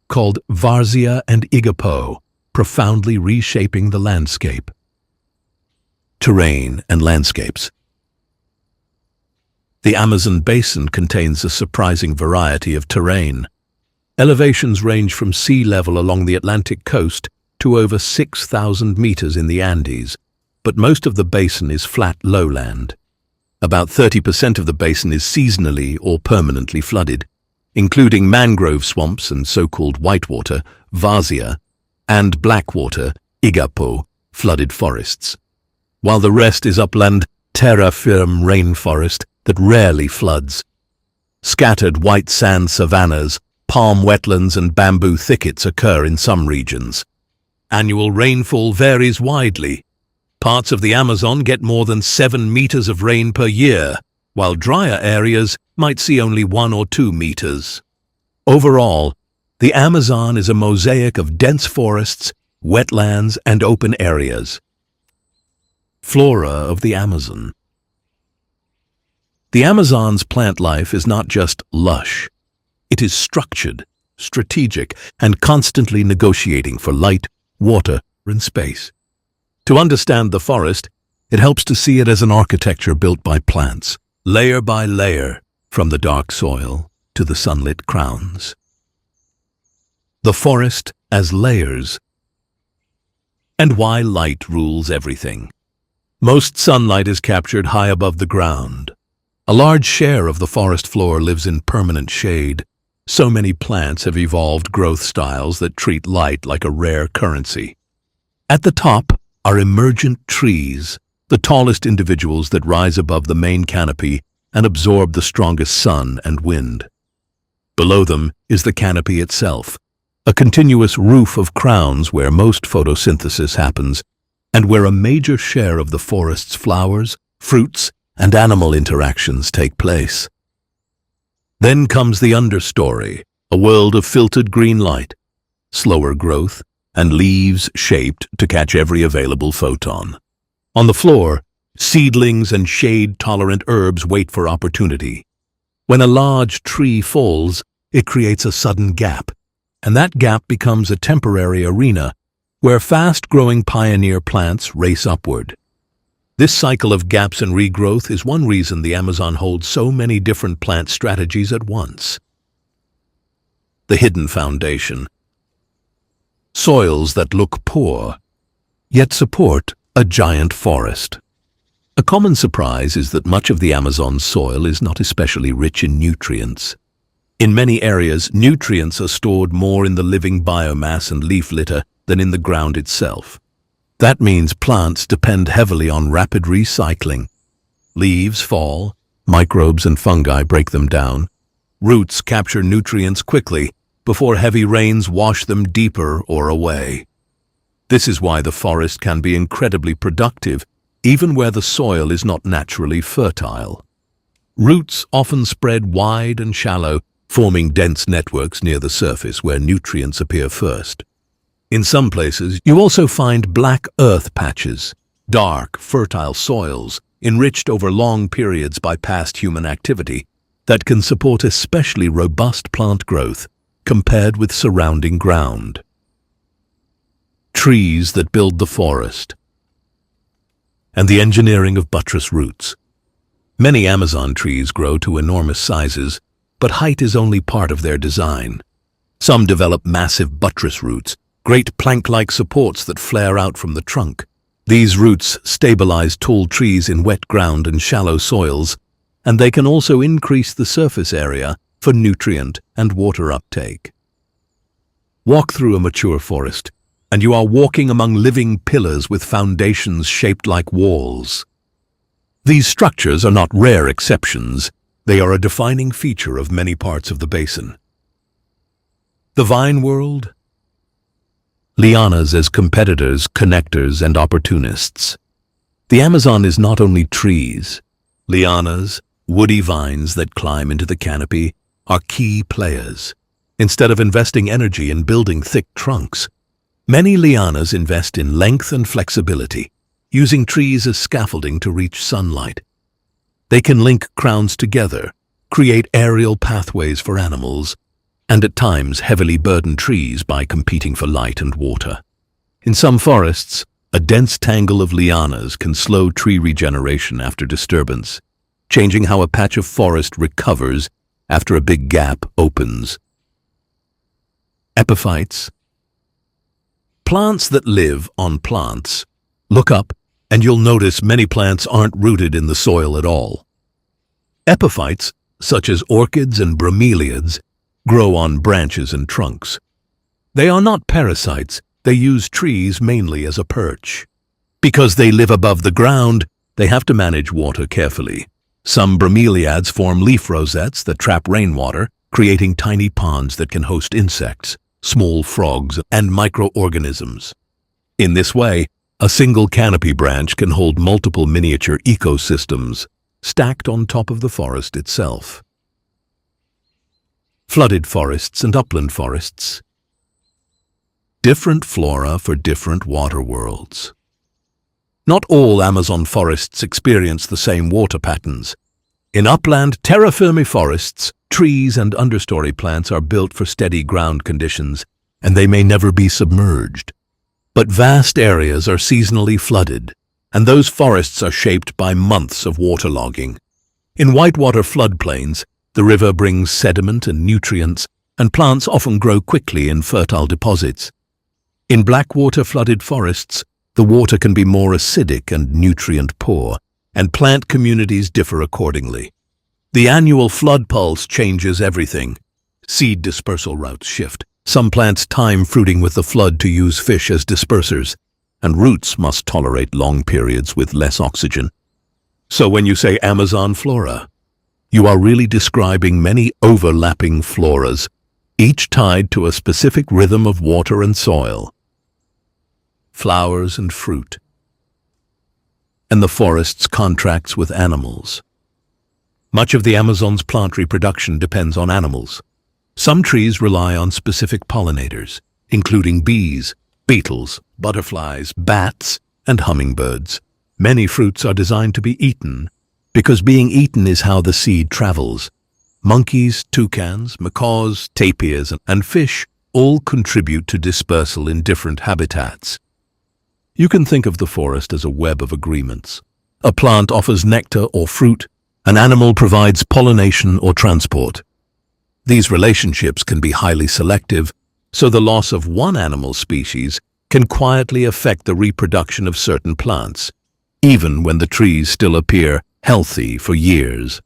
called Várzea and Igapó, profoundly reshaping the landscape. Terrain and landscapes. The Amazon basin contains a surprising variety of terrain. Elevations range from sea level along the Atlantic coast to over 6,000 meters in the Andes, but most of the basin is flat lowland. About 30% of the basin is seasonally or permanently flooded, including mangrove swamps and so-called whitewater, Várzea, and blackwater, Igapó, flooded forests, while the rest is upland, terra firme rainforest that rarely floods. Scattered white sand savannas, palm wetlands and bamboo thickets occur in some regions. Annual rainfall varies widely. Parts of the Amazon get more than 7 meters of rain per year, while drier areas might see only 1 or 2 meters. Overall, the Amazon is a mosaic of dense forests, wetlands, and open areas. Flora of the Amazon. The Amazon's plant life is not just lush. It is structured, strategic, and constantly negotiating for light, water, and space. To understand the forest, it helps to see it as an architecture built by plants, layer by layer, from the dark soil to the sunlit crowns. The forest as layers. And why light rules everything. Most sunlight is captured high above the ground. A large share of the forest floor lives in permanent shade. So many plants have evolved growth styles that treat light like a rare currency. At the top are emergent trees, the tallest individuals that rise above the main canopy and absorb the strongest sun and wind. Below them is the canopy itself, a continuous roof of crowns where most photosynthesis happens and where a major share of the forest's flowers, fruits, and animal interactions take place. Then comes the understory, a world of filtered green light, slower growth, and leaves shaped to catch every available photon. On the floor, seedlings and shade-tolerant herbs wait for opportunity. When a large tree falls, it creates a sudden gap, and that gap becomes a temporary arena where fast-growing pioneer plants race upward. This cycle of gaps and regrowth is one reason the Amazon holds so many different plant strategies at once. The hidden foundation. Soils that look poor, yet support a giant forest. A common surprise is that much of the Amazon's soil is not especially rich in nutrients. In many areas, nutrients are stored more in the living biomass and leaf litter than in the ground itself. That means plants depend heavily on rapid recycling. Leaves fall, microbes and fungi break them down. Roots capture nutrients quickly before heavy rains wash them deeper or away. This is why the forest can be incredibly productive, even where the soil is not naturally fertile. Roots often spread wide and shallow, forming dense networks near the surface where nutrients appear first. In some places, you also find black earth patches, dark, fertile soils, enriched over long periods by past human activity, that can support especially robust plant growth compared with surrounding ground. Trees that build the forest. And the engineering of buttress roots. Many Amazon trees grow to enormous sizes, but height is only part of their design. Some develop massive buttress roots, great plank-like supports that flare out from the trunk. These roots stabilize tall trees in wet ground and shallow soils, and they can also increase the surface area for nutrient and water uptake. Walk through a mature forest, and you are walking among living pillars with foundations shaped like walls. These structures are not rare exceptions. They are a defining feature of many parts of the basin. The vine world. Lianas as competitors, connectors, and opportunists. The Amazon is not only trees. Lianas, woody vines that climb into the canopy, are key players. Instead of investing energy in building thick trunks, many lianas invest in length and flexibility, using trees as scaffolding to reach sunlight. They can link crowns together, create aerial pathways for animals, and at times heavily burden trees by competing for light and water. In some forests, a dense tangle of lianas can slow tree regeneration after disturbance, changing how a patch of forest recovers after a big gap opens. Epiphytes. Plants that live on plants. Look up, and you'll notice many plants aren't rooted in the soil at all. Epiphytes, such as orchids and bromeliads, grow on branches and trunks. They are not parasites, they use trees mainly as a perch. Because they live above the ground, they have to manage water carefully. Some bromeliads form leaf rosettes that trap rainwater, creating tiny ponds that can host insects, small frogs, and microorganisms. In this way, a single canopy branch can hold multiple miniature ecosystems, stacked on top of the forest itself. Flooded forests and upland forests. Different flora for different water worlds. Not all Amazon forests experience the same water patterns. In upland terra firma forests, trees and understory plants are built for steady ground conditions, and they may never be submerged. But vast areas are seasonally flooded, and those forests are shaped by months of waterlogging. In whitewater floodplains, the river brings sediment and nutrients, and plants often grow quickly in fertile deposits. In blackwater flooded forests, the water can be more acidic and nutrient-poor, and plant communities differ accordingly. The annual flood pulse changes everything. Seed dispersal routes shift. Some plants time fruiting with the flood to use fish as dispersers, and roots must tolerate long periods with less oxygen. So when you say Amazon flora, you are really describing many overlapping floras, each tied to a specific rhythm of water and soil. Flowers and fruit. And the forest's contracts with animals. Much of the Amazon's plant reproduction depends on animals. Some trees rely on specific pollinators, including bees, beetles, butterflies, bats, and hummingbirds. Many fruits are designed to be eaten, because being eaten is how the seed travels. Monkeys, toucans, macaws, tapirs, and fish all contribute to dispersal in different habitats. You can think of the forest as a web of agreements. A plant offers nectar or fruit, an animal provides pollination or transport. These relationships can be highly selective, so the loss of one animal species can quietly affect the reproduction of certain plants, even when the trees still appear healthy for years.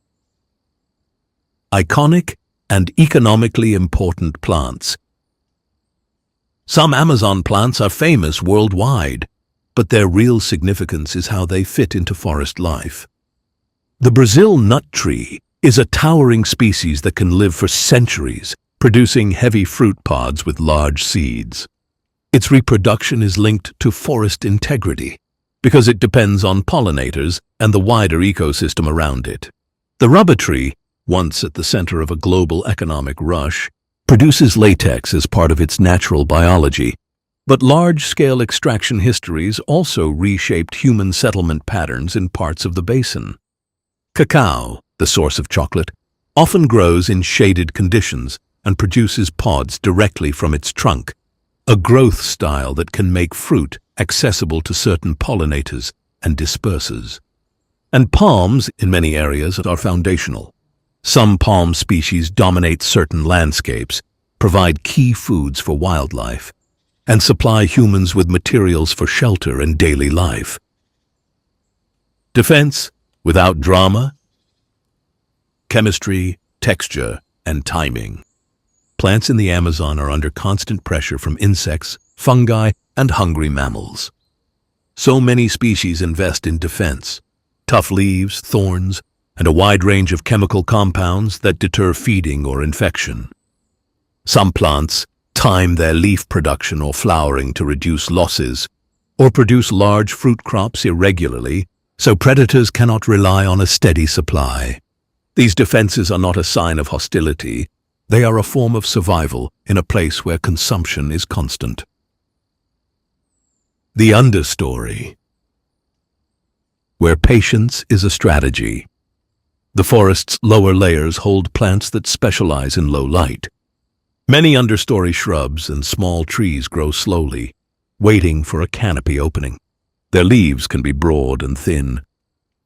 Iconic and economically important plants. Some Amazon plants are famous worldwide, but their real significance is how they fit into forest life. The Brazil nut tree is a towering species that can live for centuries, producing heavy fruit pods with large seeds. Its reproduction is linked to forest integrity, because it depends on pollinators and the wider ecosystem around it. The rubber tree, once at the center of a global economic rush, produces latex as part of its natural biology. But large-scale extraction histories also reshaped human settlement patterns in parts of the basin. Cacao, the source of chocolate, often grows in shaded conditions and produces pods directly from its trunk, a growth style that can make fruit accessible to certain pollinators and dispersers. And palms, in many areas, are foundational. Some palm species dominate certain landscapes, provide key foods for wildlife, and supply humans with materials for shelter and daily life. Defense without drama, chemistry, texture, and timing. Plants in the Amazon are under constant pressure from insects, fungi, and hungry mammals. So many species invest in defense, tough leaves, thorns, and a wide range of chemical compounds that deter feeding or infection. Some plants time their leaf production or flowering to reduce losses, or produce large fruit crops irregularly, so predators cannot rely on a steady supply. These defenses are not a sign of hostility, they are a form of survival in a place where consumption is constant. The understory, where patience is a strategy. The forest's lower layers hold plants that specialize in low light. Many understory shrubs and small trees grow slowly, waiting for a canopy opening. Their leaves can be broad and thin,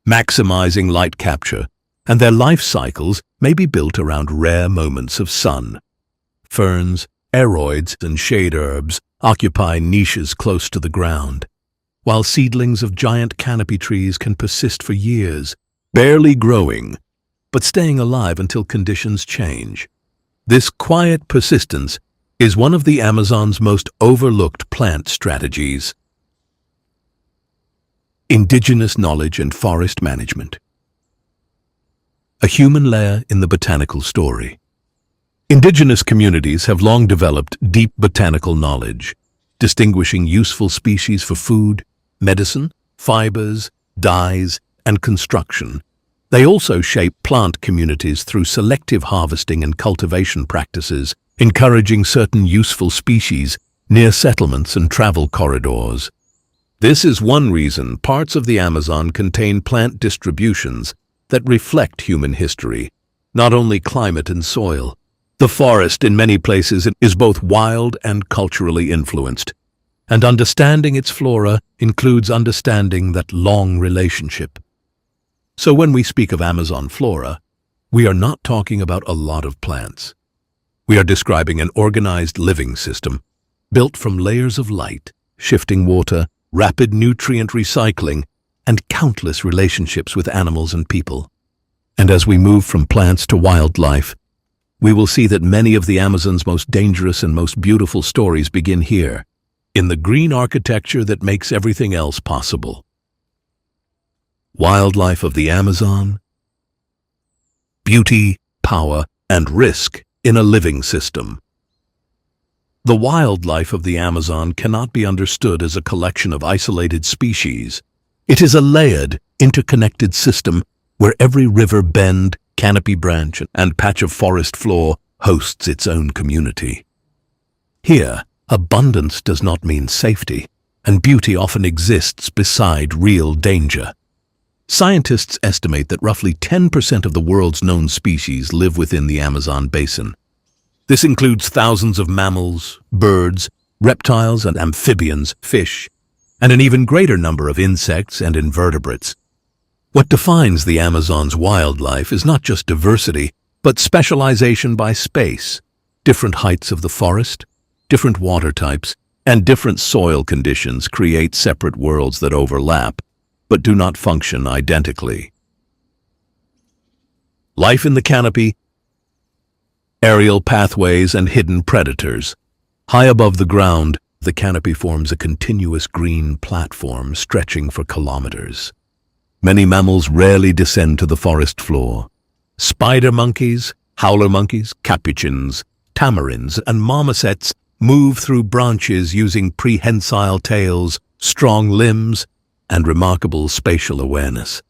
maximizing light capture, and their life cycles may be built around rare moments of sun. Ferns, aroids, and shade herbs occupy niches close to the ground, while seedlings of giant canopy trees can persist for years, barely growing, but staying alive until conditions change. This quiet persistence is one of the Amazon's most overlooked plant strategies. Indigenous knowledge and forest management. A human layer in the botanical story. Indigenous communities have long developed deep botanical knowledge, distinguishing useful species for food, medicine, fibers, dyes, and construction. They also shape plant communities through selective harvesting and cultivation practices, encouraging certain useful species near settlements and travel corridors. This is one reason parts of the Amazon contain plant distributions that reflect human history, not only climate and soil. The forest in many places is both wild and culturally influenced, and understanding its flora includes understanding that long relationship. So when we speak of Amazon flora, we are not talking about a lot of plants. We are describing an organized living system built from layers of light, shifting water, rapid nutrient recycling, and countless relationships with animals and people. And as we move from plants to wildlife, we will see that many of the Amazon's most dangerous and most beautiful stories begin here, in the green architecture that makes everything else possible. Wildlife of the Amazon: beauty, power, and risk in a living system. The wildlife of the Amazon cannot be understood as a collection of isolated species. It is a layered, interconnected system where every river bend, canopy branch, and patch of forest floor hosts its own community. Here, abundance does not mean safety, and beauty often exists beside real danger. Scientists estimate that roughly 10% of the world's known species live within the Amazon basin. This includes thousands of mammals, birds, reptiles and amphibians, fish, and an even greater number of insects and invertebrates. What defines the Amazon's wildlife is not just diversity, but specialization by space. Different heights of the forest, different water types, and different soil conditions create separate worlds that overlap, but do not function identically. Life in the canopy: aerial pathways and hidden predators. High above the ground, the canopy forms a continuous green platform stretching for kilometers. Many mammals rarely descend to the forest floor. Spider monkeys, howler monkeys, capuchins, tamarins, and marmosets move through branches using prehensile tails, strong limbs, and remarkable spatial awareness.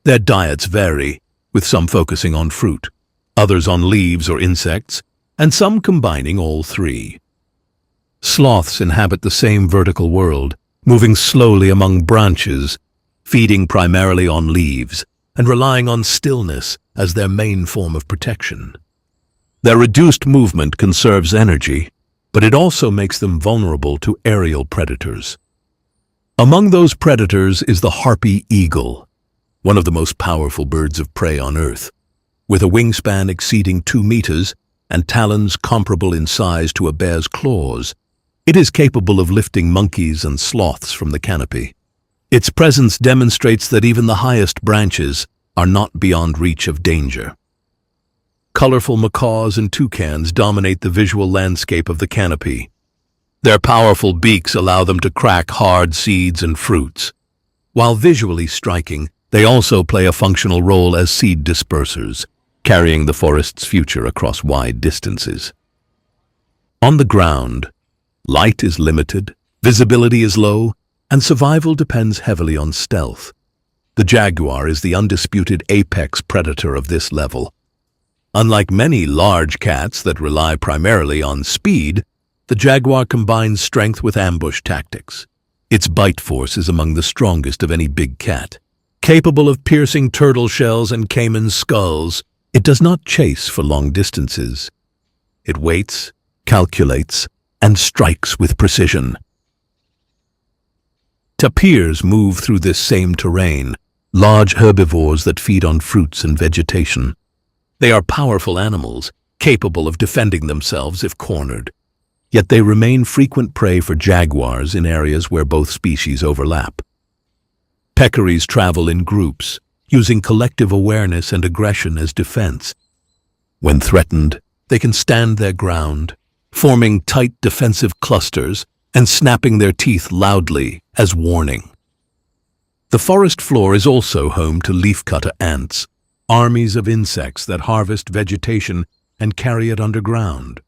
Their diets vary, with some focusing on fruit, others on leaves or insects, and some combining all three. Sloths inhabit the same vertical world, moving slowly among branches, feeding primarily on leaves, and relying on stillness as their main form of protection. Their reduced movement conserves energy, but it also makes them vulnerable to aerial predators. Among those predators is the harpy eagle, one of the most powerful birds of prey on Earth. With a wingspan exceeding 2 meters and talons comparable in size to a bear's claws, it is capable of lifting monkeys and sloths from the canopy. Its presence demonstrates that even the highest branches are not beyond reach of danger. Colorful macaws and toucans dominate the visual landscape of the canopy. Their powerful beaks allow them to crack hard seeds and fruits. While visually striking, they also play a functional role as seed dispersers, carrying the forest's future across wide distances. On the ground, light is limited, visibility is low, and survival depends heavily on stealth. The jaguar is the undisputed apex predator of this level. Unlike many large cats that rely primarily on speed, the jaguar combines strength with ambush tactics. Its bite force is among the strongest of any big cat. Capable of piercing turtle shells and caiman skulls, it does not chase for long distances. It waits, calculates, and strikes with precision. Tapirs move through this same terrain, large herbivores that feed on fruits and vegetation. They are powerful animals, capable of defending themselves if cornered. Yet they remain frequent prey for jaguars in areas where both species overlap. Peccaries travel in groups, using collective awareness and aggression as defense. When threatened, they can stand their ground, forming tight defensive clusters and snapping their teeth loudly as warning. The forest floor is also home to leafcutter ants, armies of insects that harvest vegetation and carry it underground.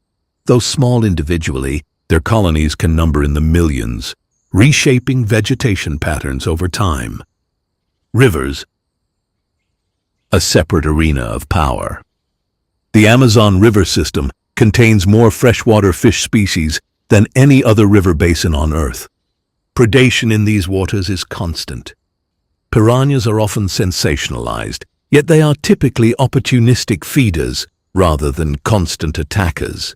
Though small individually, their colonies can number in the millions, reshaping vegetation patterns over time. Rivers, a separate arena of power. The Amazon River system contains more freshwater fish species than any other river basin on Earth. Predation in these waters is constant. Piranhas are often sensationalized, Yet they are typically opportunistic feeders rather than constant attackers.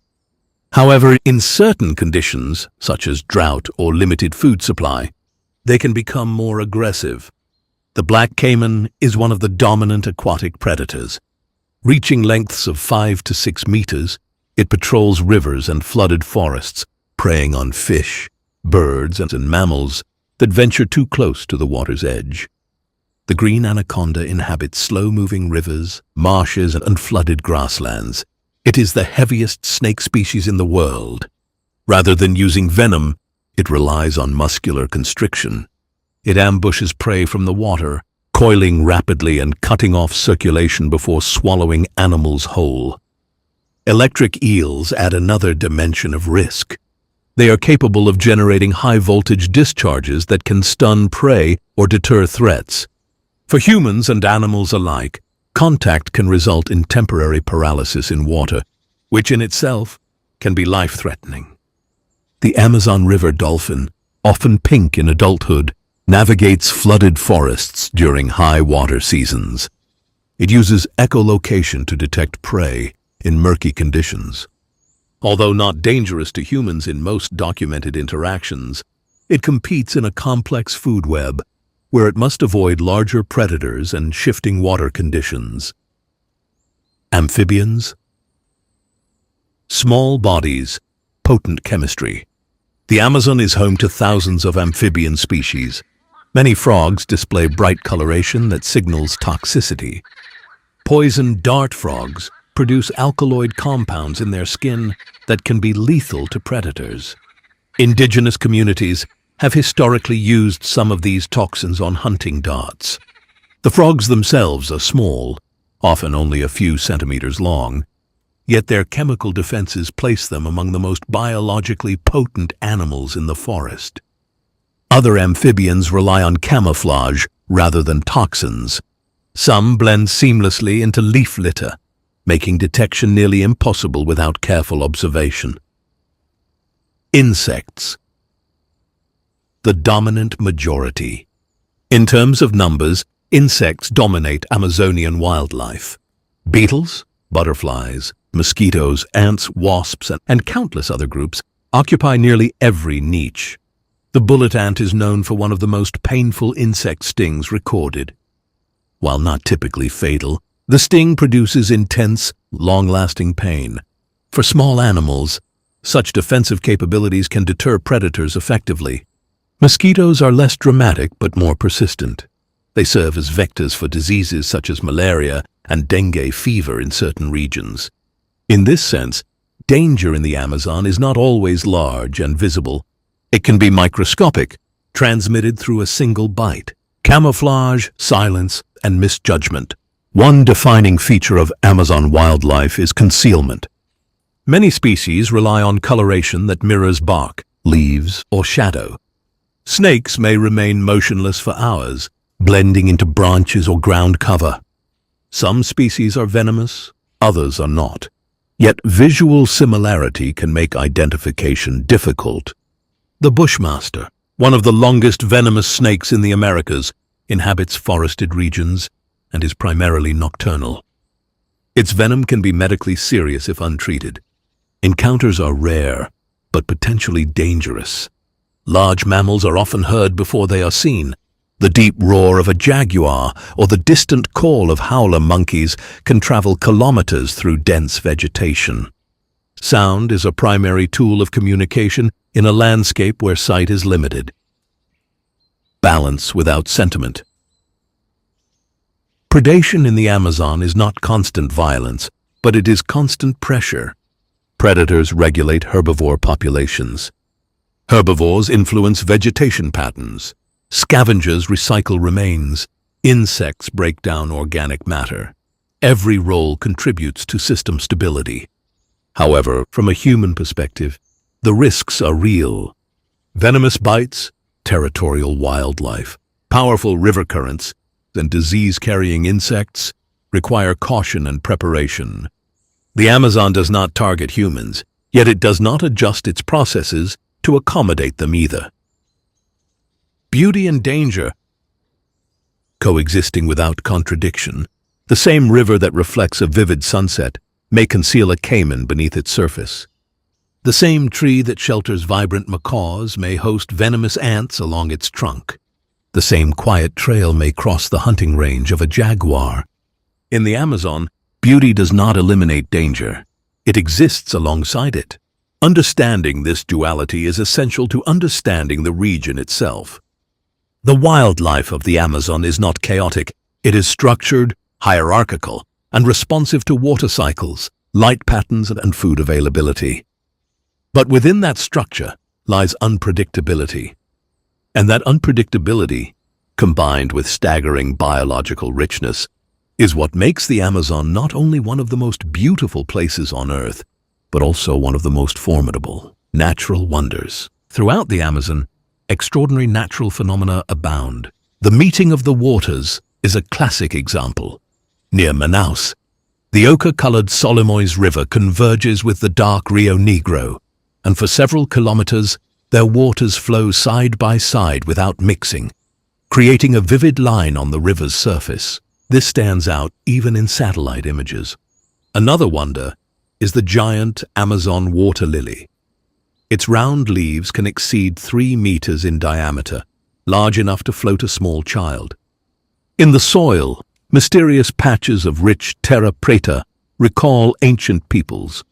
However, in certain conditions, such as drought or limited food supply, they can become more aggressive. The black caiman is one of the dominant aquatic predators. Reaching lengths of 5 to 6 meters, it patrols rivers and flooded forests, preying on fish, birds, and mammals that venture too close to the water's edge. The green anaconda inhabits slow-moving rivers, marshes, and flooded grasslands. It is the heaviest snake species in the world. Rather than using venom, it relies on muscular constriction. It ambushes prey from the water, coiling rapidly and cutting off circulation before swallowing animals whole. Electric eels add another dimension of risk. They are capable of generating high-voltage discharges that can stun prey or deter threats. For humans and animals alike, contact can result in temporary paralysis in water, which in itself can be life-threatening. The Amazon River dolphin, often pink in adulthood, navigates flooded forests during high water seasons. It uses echolocation to detect prey in murky conditions. Although not dangerous to humans in most documented interactions, it competes in a complex food web where it must avoid larger predators and shifting water conditions. Amphibians. Small bodies, potent chemistry. The Amazon is home to thousands of amphibian species. Many frogs display bright coloration that signals toxicity. Poison dart frogs produce alkaloid compounds in their skin that can be lethal to predators. Indigenous communities have historically used some of these toxins on hunting darts. The frogs themselves are small, often only a few centimeters long, yet their chemical defenses place them among the most biologically potent animals in the forest. Other amphibians rely on camouflage rather than toxins. Some blend seamlessly into leaf litter, making detection nearly impossible without careful observation. Insects. The dominant majority. In terms of numbers, insects dominate Amazonian wildlife. Beetles, butterflies, mosquitoes, ants, wasps, and countless other groups occupy nearly every niche. The bullet ant is known for one of the most painful insect stings recorded. While not typically fatal, the sting produces intense, long-lasting pain. For small animals, such defensive capabilities can deter predators effectively. Mosquitoes are less dramatic but more persistent. They serve as vectors for diseases such as malaria and dengue fever in certain regions. In this sense, danger in the Amazon is not always large and visible. It can be microscopic, transmitted through a single bite. Camouflage, silence, and misjudgment. One defining feature of Amazon wildlife is concealment. Many species rely on coloration that mirrors bark, leaves, or shadow. Snakes may remain motionless for hours, blending into branches or ground cover. Some species are venomous, others are not. Yet visual similarity can make identification difficult. The bushmaster, one of the longest venomous snakes in the Americas, inhabits forested regions and is primarily nocturnal. Its venom can be medically serious if untreated. Encounters are rare, but potentially dangerous. Large mammals are often heard before they are seen. The deep roar of a jaguar or the distant call of howler monkeys can travel kilometers through dense vegetation. Sound is a primary tool of communication in a landscape where sight is limited. Balance without sentiment. Predation in the Amazon is not constant violence, but it is constant pressure. Predators regulate herbivore populations. Herbivores influence vegetation patterns. Scavengers recycle remains. Insects break down organic matter. Every role contributes to system stability. However, from a human perspective, the risks are real. Venomous bites, territorial wildlife, powerful river currents, and disease-carrying insects require caution and preparation. The Amazon does not target humans, yet it does not adjust its processes to accommodate them either. Beauty and danger, coexisting without contradiction. The same river that reflects a vivid sunset may conceal a caiman beneath its surface. The same tree that shelters vibrant macaws may host venomous ants along its trunk. The same quiet trail may cross the hunting range of a jaguar. In the Amazon, beauty does not eliminate danger. It exists alongside it. Understanding this duality is essential to understanding the region itself. The wildlife of the Amazon is not chaotic. It is structured, hierarchical, and responsive to water cycles, light patterns, and food availability. But within that structure lies unpredictability. And that unpredictability, combined with staggering biological richness, is what makes the Amazon not only one of the most beautiful places on Earth, but also one of the most formidable natural wonders. Throughout the Amazon, extraordinary natural phenomena abound. The meeting of the waters is a classic example. Near Manaus, the ochre-colored Solimões River converges with the dark Rio Negro, and for several kilometers, their waters flow side by side without mixing, creating a vivid line on the river's surface. This stands out even in satellite images. Another wonder is the giant Amazon water lily. Its round leaves can exceed 3 meters in diameter, large enough to float a small child. In the soil, mysterious patches of rich terra preta recall ancient peoples.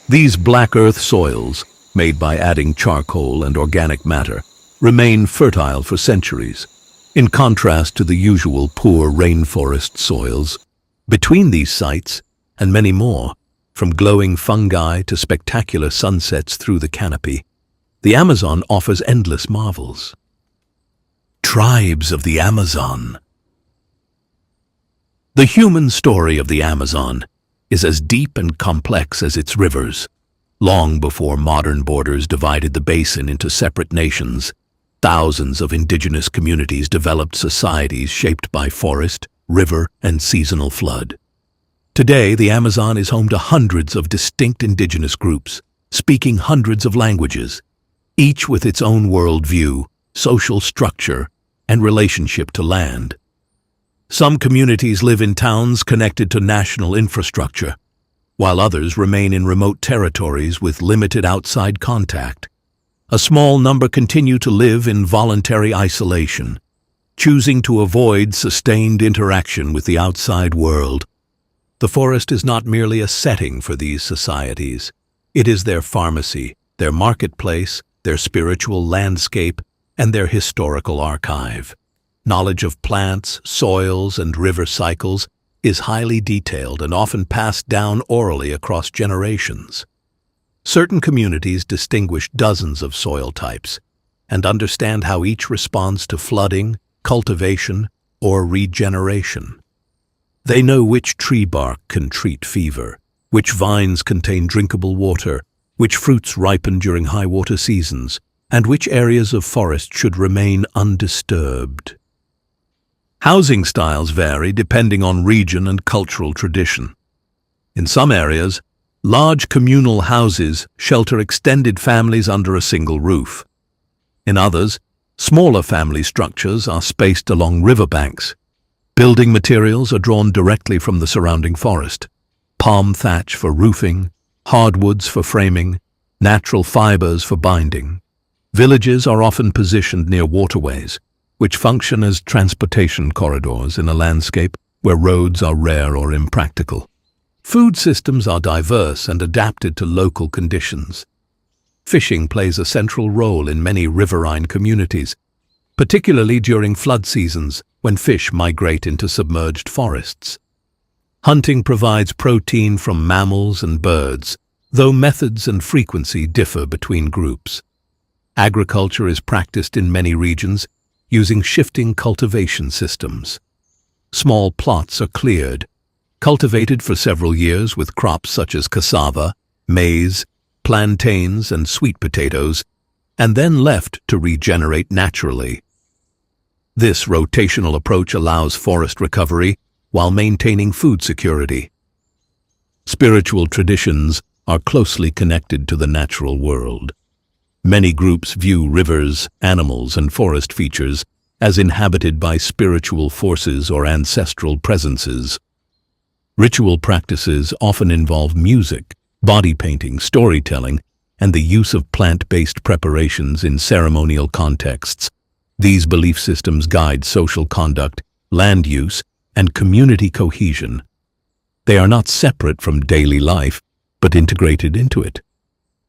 These black earth soils, made by adding charcoal and organic matter, remain fertile for centuries, in contrast to the usual poor rainforest soils. Between these sites, and many more, from glowing fungi to spectacular sunsets through the canopy, the Amazon offers endless marvels. Tribes of the Amazon. The human story of the Amazon is as deep and complex as its rivers. Long before modern borders divided the basin into separate nations, thousands of indigenous communities developed societies shaped by forest, river, and seasonal flood. Today, the Amazon is home to hundreds of distinct indigenous groups, speaking hundreds of languages, each with its own worldview, social structure, and relationship to land. Some communities live in towns connected to national infrastructure, while others remain in remote territories with limited outside contact. A small number continue to live in voluntary isolation, choosing to avoid sustained interaction with the outside world. The forest is not merely a setting for these societies. It is their pharmacy, their marketplace, their spiritual landscape, and their historical archive. Knowledge of plants, soils, and river cycles is highly detailed and often passed down orally across generations. Certain communities distinguish dozens of soil types and understand how each responds to flooding, cultivation, or regeneration. They know which tree bark can treat fever, which vines contain drinkable water, which fruits ripen during high water seasons, and which areas of forest should remain undisturbed. Housing styles vary depending on region and cultural tradition. In some areas, large communal houses shelter extended families under a single roof. In others, smaller family structures are spaced along riverbanks. Building materials are drawn directly from the surrounding forest. Palm thatch for roofing, hardwoods for framing, natural fibers for binding. Villages are often positioned near waterways, which function as transportation corridors in a landscape where roads are rare or impractical. Food systems are diverse and adapted to local conditions. Fishing plays a central role in many riverine communities, particularly during flood seasons when fish migrate into submerged forests. Hunting provides protein from mammals and birds, though methods and frequency differ between groups. Agriculture is practiced in many regions, using shifting cultivation systems. Small plots are cleared, cultivated for several years with crops such as cassava, maize, plantains, and sweet potatoes, and then left to regenerate naturally. This rotational approach allows forest recovery while maintaining food security. Spiritual traditions are closely connected to the natural world. Many groups view rivers, animals, and forest features as inhabited by spiritual forces or ancestral presences. Ritual practices often involve music, body painting, storytelling, and the use of plant-based preparations in ceremonial contexts. These belief systems guide social conduct, land use, and community cohesion. They are not separate from daily life, but integrated into it.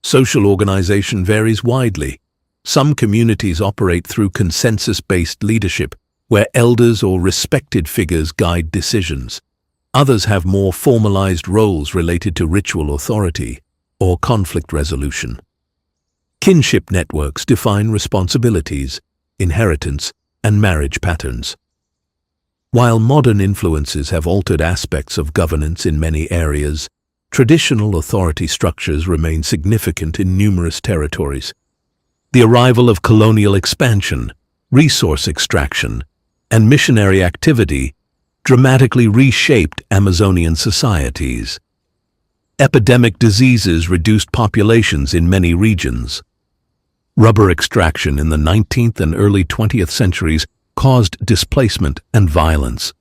Social organization varies widely. Some communities operate through consensus-based leadership, where elders or respected figures guide decisions. Others have more formalized roles related to ritual authority or conflict resolution. Kinship networks define responsibilities, inheritance, and marriage patterns. While modern influences have altered aspects of governance in many areas, traditional authority structures remain significant in numerous territories. The arrival of colonial expansion, resource extraction, and missionary activity dramatically reshaped Amazonian societies. Epidemic diseases reduced populations in many regions. Rubber extraction in the 19th and early 20th centuries caused displacement and violence.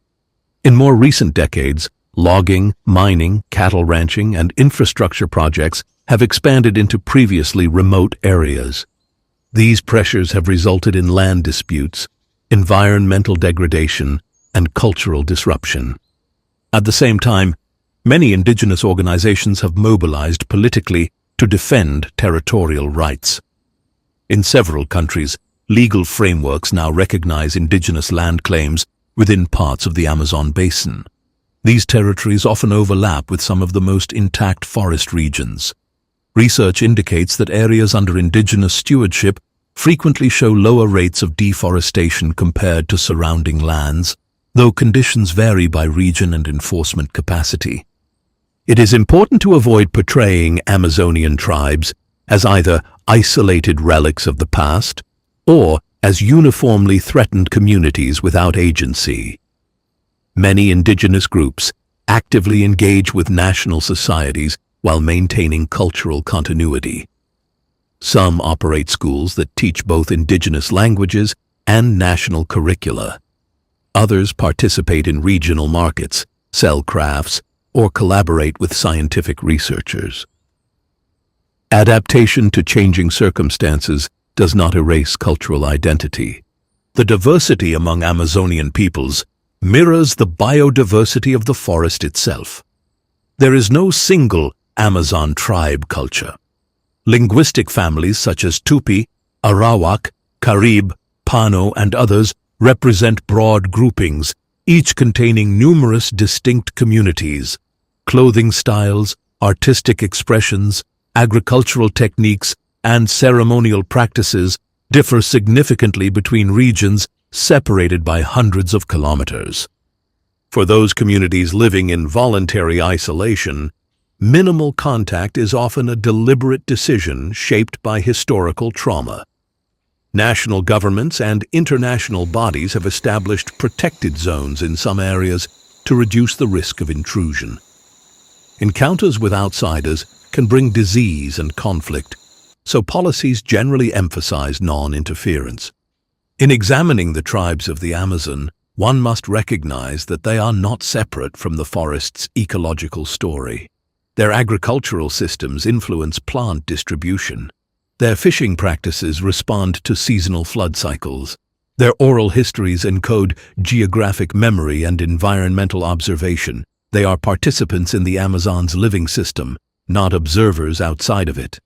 In more recent decades, logging, mining, cattle ranching, and infrastructure projects have expanded into previously remote areas. These pressures have resulted in land disputes, environmental degradation, and cultural disruption. At the same time, many indigenous organizations have mobilized politically to defend territorial rights. In several countries, legal frameworks now recognize indigenous land claims within parts of the Amazon basin. These territories often overlap with some of the most intact forest regions. Research indicates that areas under indigenous stewardship frequently show lower rates of deforestation compared to surrounding lands, though conditions vary by region and enforcement capacity. It is important to avoid portraying Amazonian tribes as either isolated relics of the past or as uniformly threatened communities without agency. Many indigenous groups actively engage with national societies while maintaining cultural continuity. Some operate schools that teach both indigenous languages and national curricula. Others participate in regional markets, sell crafts, or collaborate with scientific researchers. Adaptation to changing circumstances does not erase cultural identity. The diversity among Amazonian peoples mirrors the biodiversity of the forest itself. There is no single Amazon tribe culture. Linguistic families such as Tupi, Arawak, Carib, Pano, and others represent broad groupings, each containing numerous distinct communities. Clothing styles, artistic expressions, agricultural techniques, and ceremonial practices differ significantly between regions separated by hundreds of kilometers. For those communities living in voluntary isolation, minimal contact is often a deliberate decision shaped by historical trauma. National governments and international bodies have established protected zones in some areas to reduce the risk of intrusion. Encounters with outsiders can bring disease and conflict, so policies generally emphasize non-interference. In examining the tribes of the Amazon, one must recognize that they are not separate from the forest's ecological story. Their agricultural systems influence plant distribution. Their fishing practices respond to seasonal flood cycles. Their oral histories encode geographic memory and environmental observation. They are participants in the Amazon's living system, not observers outside of it.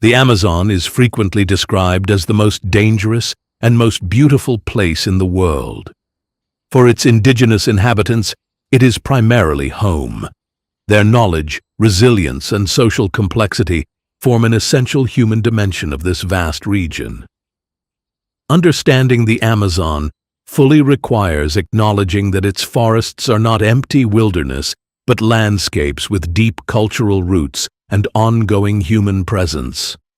The Amazon is frequently described as the most dangerous and most beautiful place in the world. For its indigenous inhabitants, it is primarily home. Their knowledge, resilience, and social complexity form an essential human dimension of this vast region. Understanding the Amazon fully requires acknowledging that its forests are not empty wilderness, but landscapes with deep cultural roots and ongoing human presence.